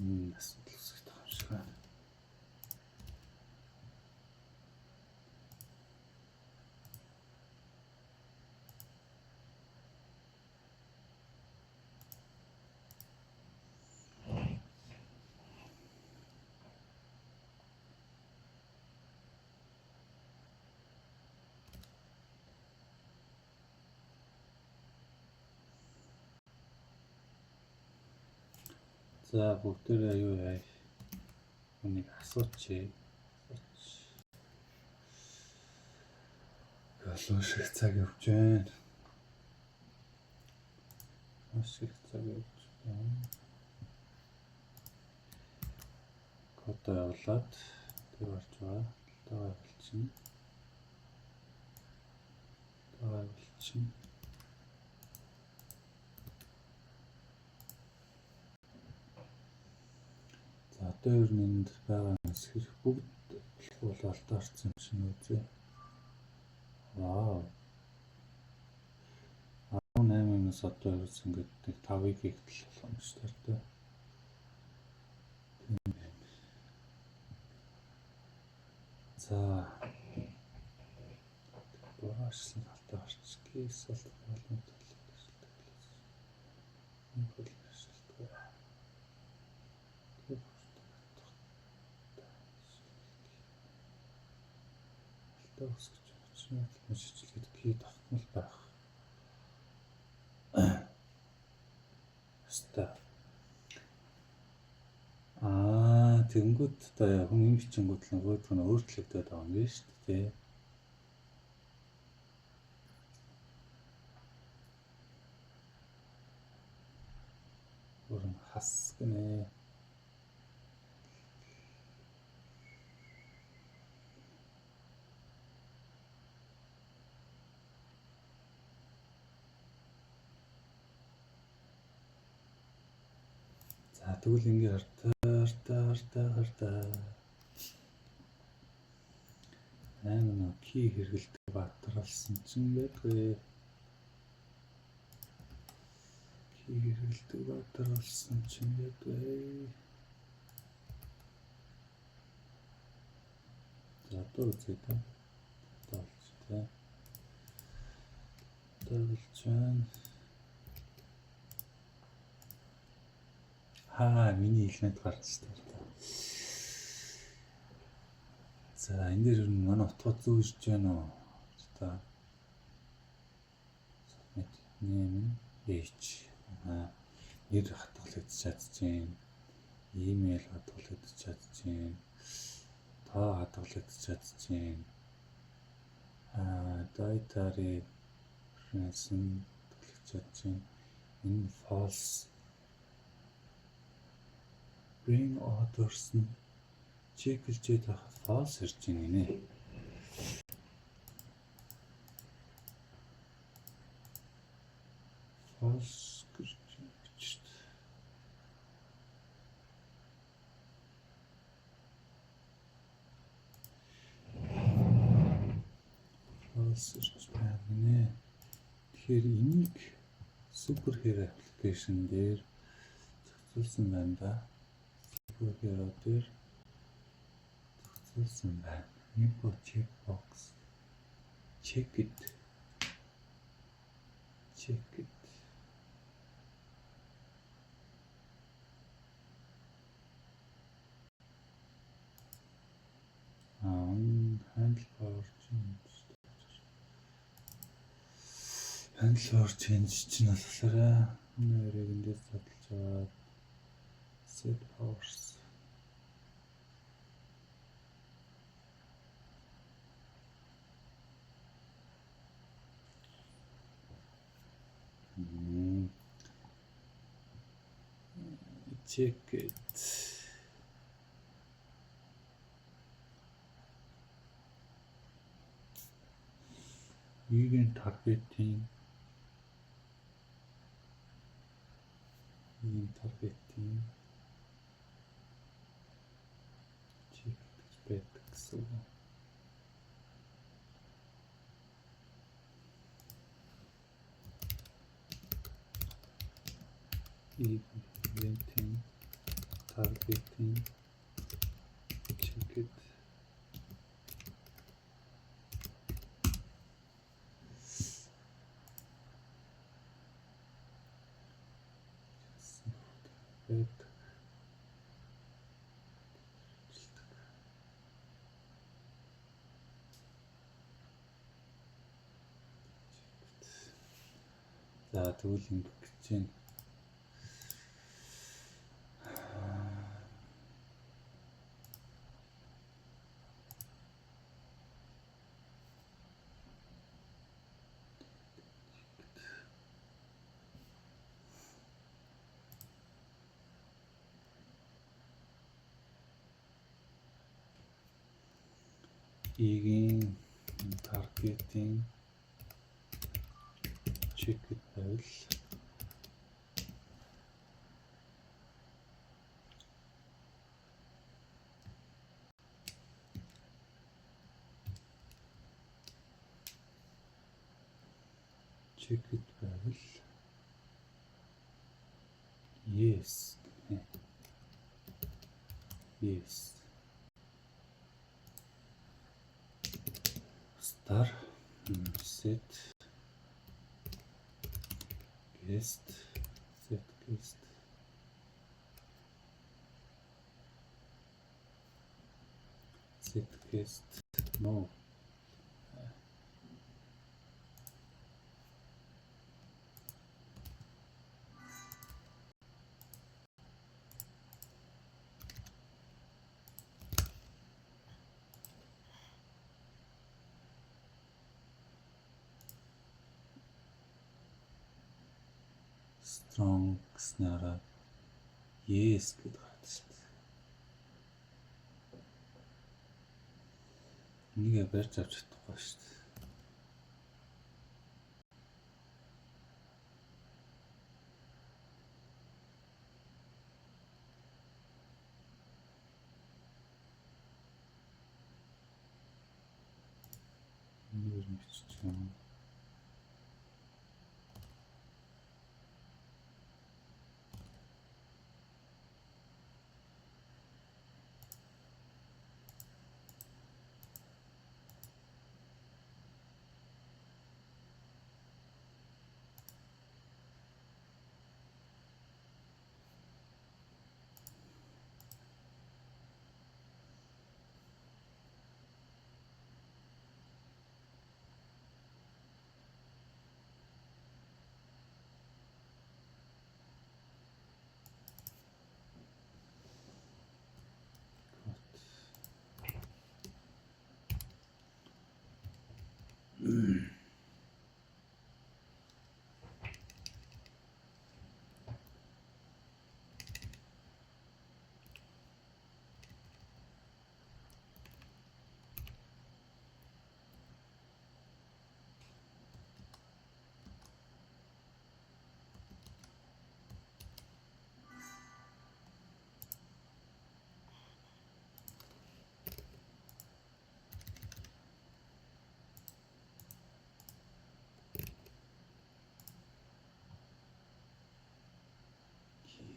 Энэ асуудал үүсгэж байгаа юм шиг байна. За бүгдээрээ юу яа? Үнийг асуучих. Олон шиг цаг явж байна. Ашиг цаг явж байна. Код явуулаад тэр орж байгаа. Таагаа болчихно. За одоо ер нь энд байгаа нас хэрэг бүгд бол алтаарсан юм шиг үзье. Вау. 18-аас одоо ерөөс ингээд 5-ыг хийгдэл болох юм шүү дээ. За баашсан алтаа гарч кейс болон өсгөж очно шижилгээд кий тогтмол байх. Хаста. Тэнгүүд одоо хүн юм бичингүүд л нөгөөдг нь өөрчлөгдөд байгаа юм байна шүү дээ. Уран хас гэнэ. Тэгвэл ингээ хартаа. Наа ки хэрэгэлдэг баатарлсан чинь гээгүй. За одоо үзье та. Болж байна. Миний хэлнэд гарч байна. За энэ дээр манай утгад зүү ирж байна уу? За. H нэр хатгалагдчих чадчихээн. Имэйл хатгалагдчих чадчихээн. Тоо хатгалагдчих чадчихээн. Dietary preference хатгалагдчих чадчихээн. Энэ false bring orders нь чеклжээд байхад false ирж байна нэ. False гэж бичсэн. False ирж байна нэ. Тэгэхээр энийг супер хэр аппликейшн дээр зохицуулсан байна да. Супер дээр зохицуулсан байна. Info checkbox. Check it. Handle change чинь болохоор нэрийг эндээс задлж аваад set powers check it. Event targeting check гэж байдаг гэсэн үг. Eventing targeting check it. За тэгвэл ингэ гэж байна. Игийн таргетинг check it байвал yes star set guest no strong гэснээр yes гэдэг байна шүү дээ. Энийг барьж авч чадахгүй шүү дээ. Энийг бичиж юм.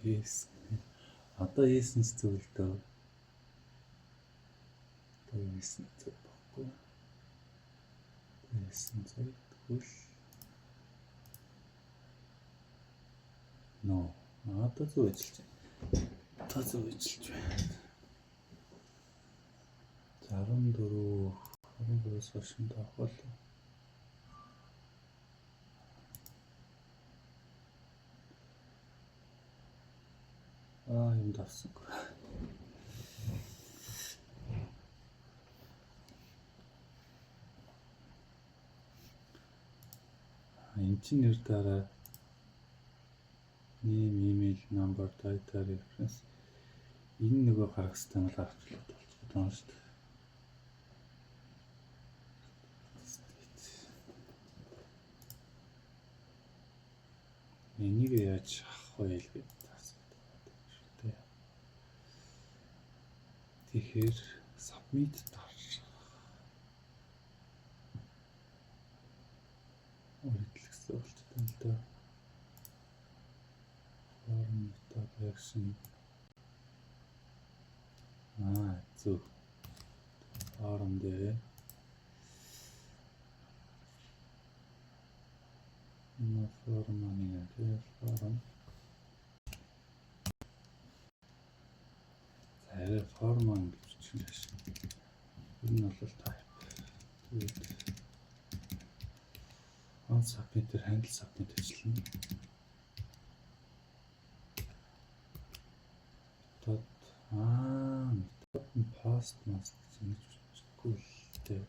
Yes. Одоо yes нь зүйл дөө. Одоо yes нь зүйл баггүй. Yes нь зүйл тэгвэл no. Одоо зөв ажиллаж байна. Одоо зөв ажиллаж байна. 14-өөс хойш нь давхал. Юм давсангүй. Энд чинь нэр дараа name, email, number, data reference энэ нөгөө гаргахстай бол авчлаад болчиход байна шүү дээ. Энийг яаж авах вэ гэдэг асуудал байна шүү дээ. Тэгэхээр submit дарж өөрчлөгсөн болчихсон л доо. Form method action. Зөв. Form дээр form form. За form гэж чиглэж байна. Энэ нь бол type. On submit дээр handle submit ажиллана. Метод нь post must гэж үздэггүй л дээ.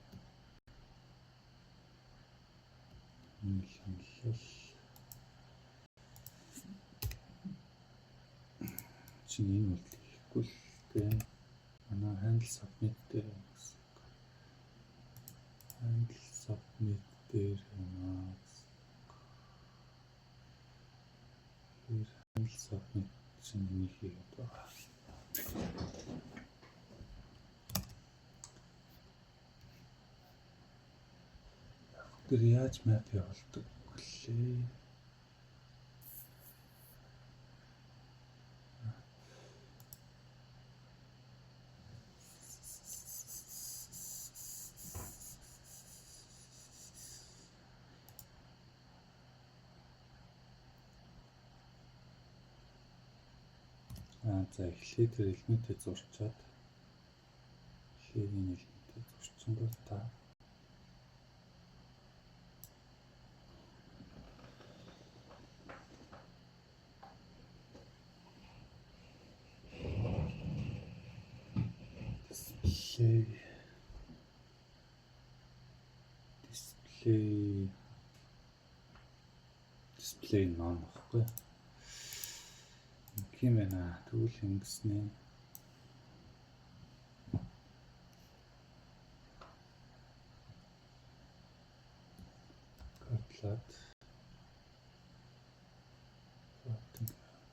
Чинь энэ бол хийхгүй л дээ. Манай handle submit дээр гэсэн. Handle submit дээр handle submit чинь нэг хийгээд байгаа. Тэр яаж map явуулдаг гэлээ. За эхлээд тэр элементээ зурчаад эхлээний элементээ зурчихсан та display none гэхгүй. Тийм байна. Тэгвэл ингэснэ. Котлад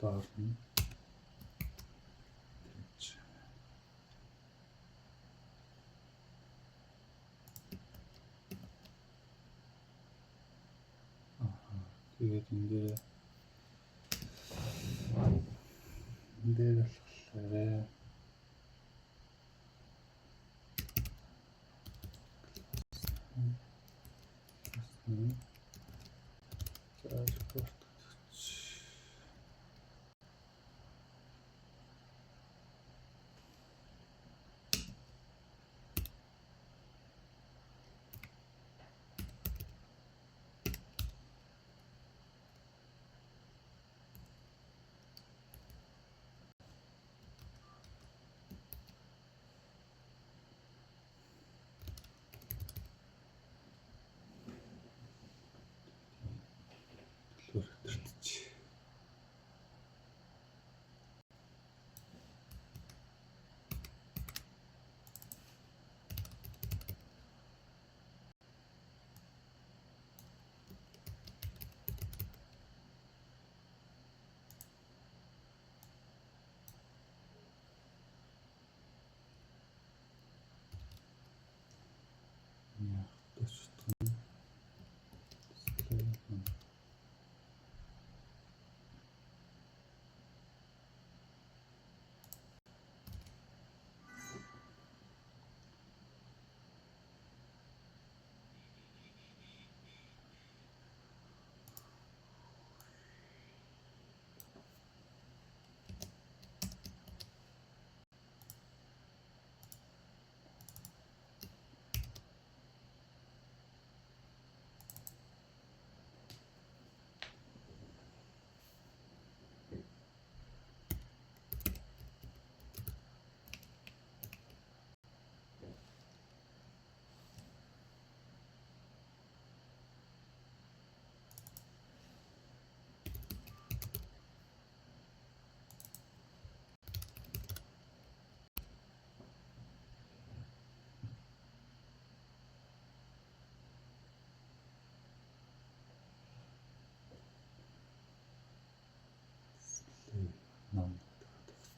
дорн тэгээд энэ дээр болохоор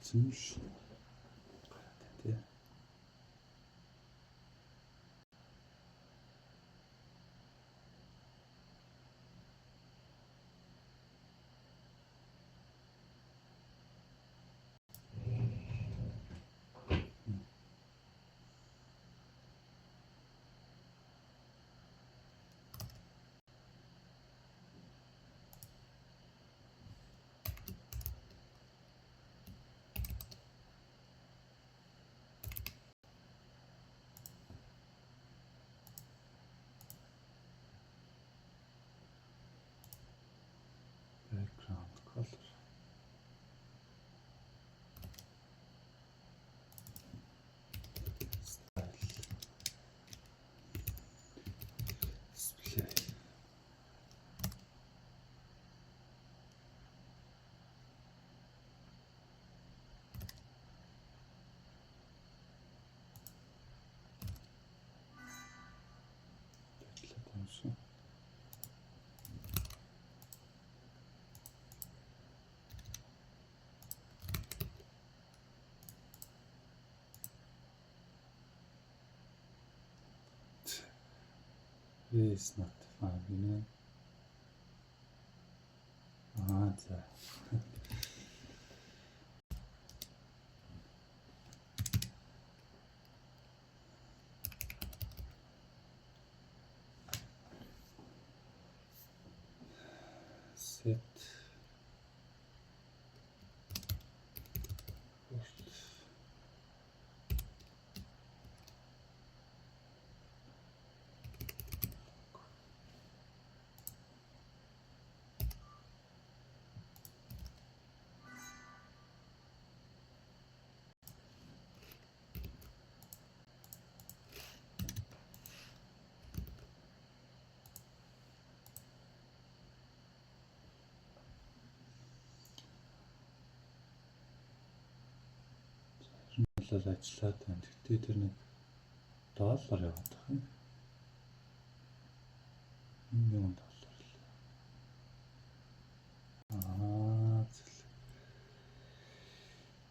чинь л тий. Background color. Style. Display. Attention. Is not defined, you know. За. Set. Ажлаад байна. Тэгтээ тэр нэг доллар яваад байгаа юм. $1,000,000 л.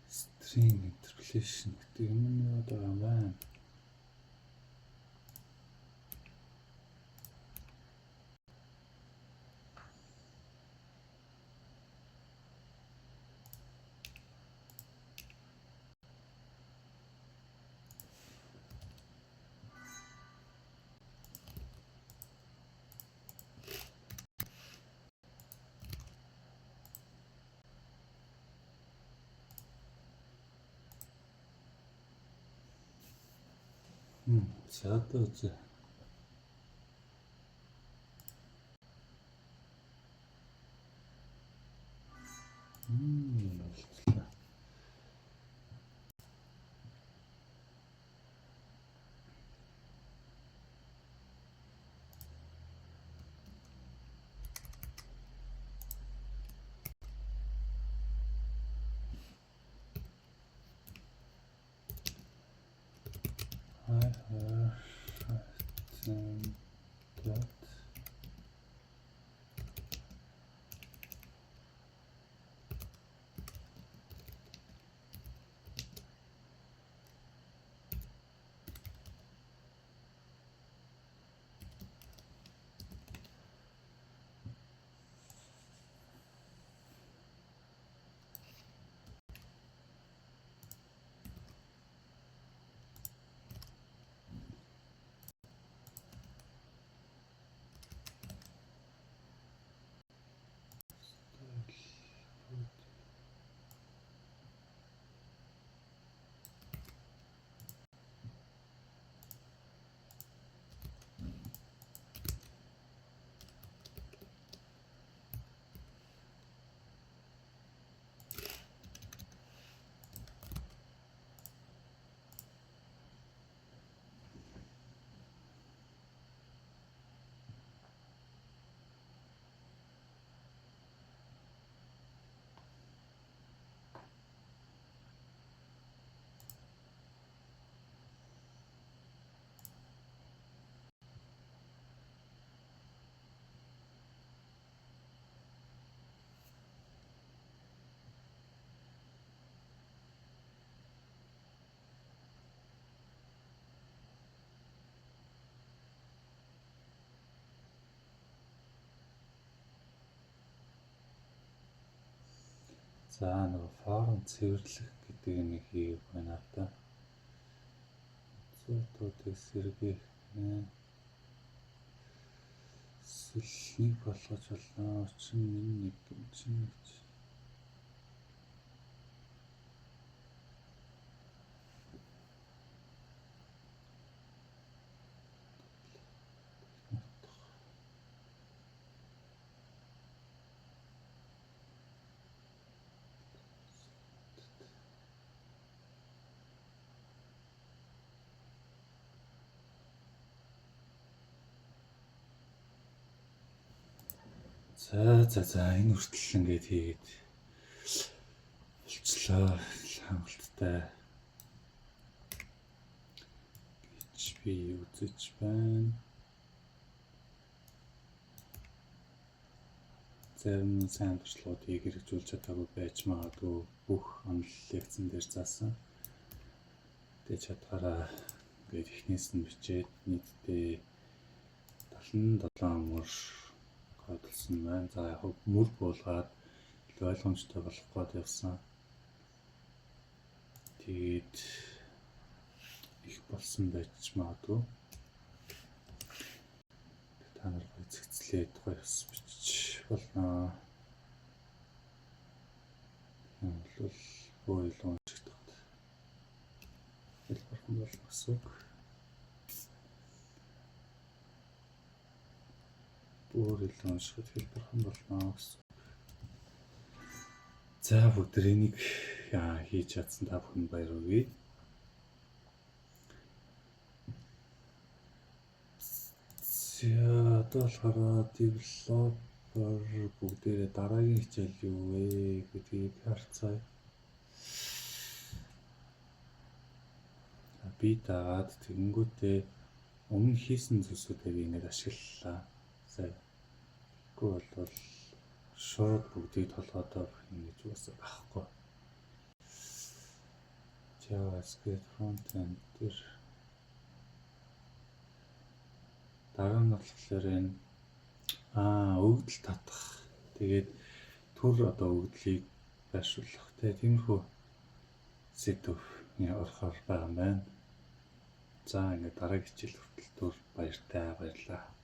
String interpolation гэдэг юм яваад байгаа юм байна. За одоо үзье. Болчихлоо. Dot. За нөгөө форм цэвэрлэх гэдэг нэг хийх байна да. Зурдуудыг сэргээх нэ. Сүлнийг болгож болно. Орчин нэг чинь гэж. За энэ хүртэл ингээд хийгээд болчлоо. Хангалттай гэж би үзэж байна. Зарим сайн туршлагуудыг хэрэгжүүлж чадаагүй байж магадгүй бүх онол лекцэн дээр заасан. Тэгж чадгаараа ингээд эхнээс нь бичээд нийтдээ 77 мөр кодолсон байна. За яг мөр буулгаад ойлгомжтой болох гээд явсан. Тэгээд их болсон байж магадгүй. Та нар эцэгцлээд гоё ус бичиж болно. Энэ бол бүр илүү уншигдах. Хэлбэр хүн бол асуух. Бүр илүү уншихад хэлбэр хүн болно гэсэн. За бүгд энийг хийж чадсан та бүхэнд баяр хүргэе. За болохоор developer бүгдээрээ дараагийн хичээл юу вэ гэдгийг харцгаая. Би дагаад тэгэнгүүтээ өмнө хийсэн зүйлсүүдээ би ингэж ашиглалаа. Тэгэхгүй бол шууд бүгдийг толгойдоо ингэж уусах байхгүй. JavaScript front-end дээр дараа нь болохоор энэ өгдөл татах. Тэгээд төр одоо өгдлийг байршуулах. Тиймэрхүү сэдв орохоор байгаа юм байна. За ингээд дараагийн хичээл хүртэл баяртай баярлалаа.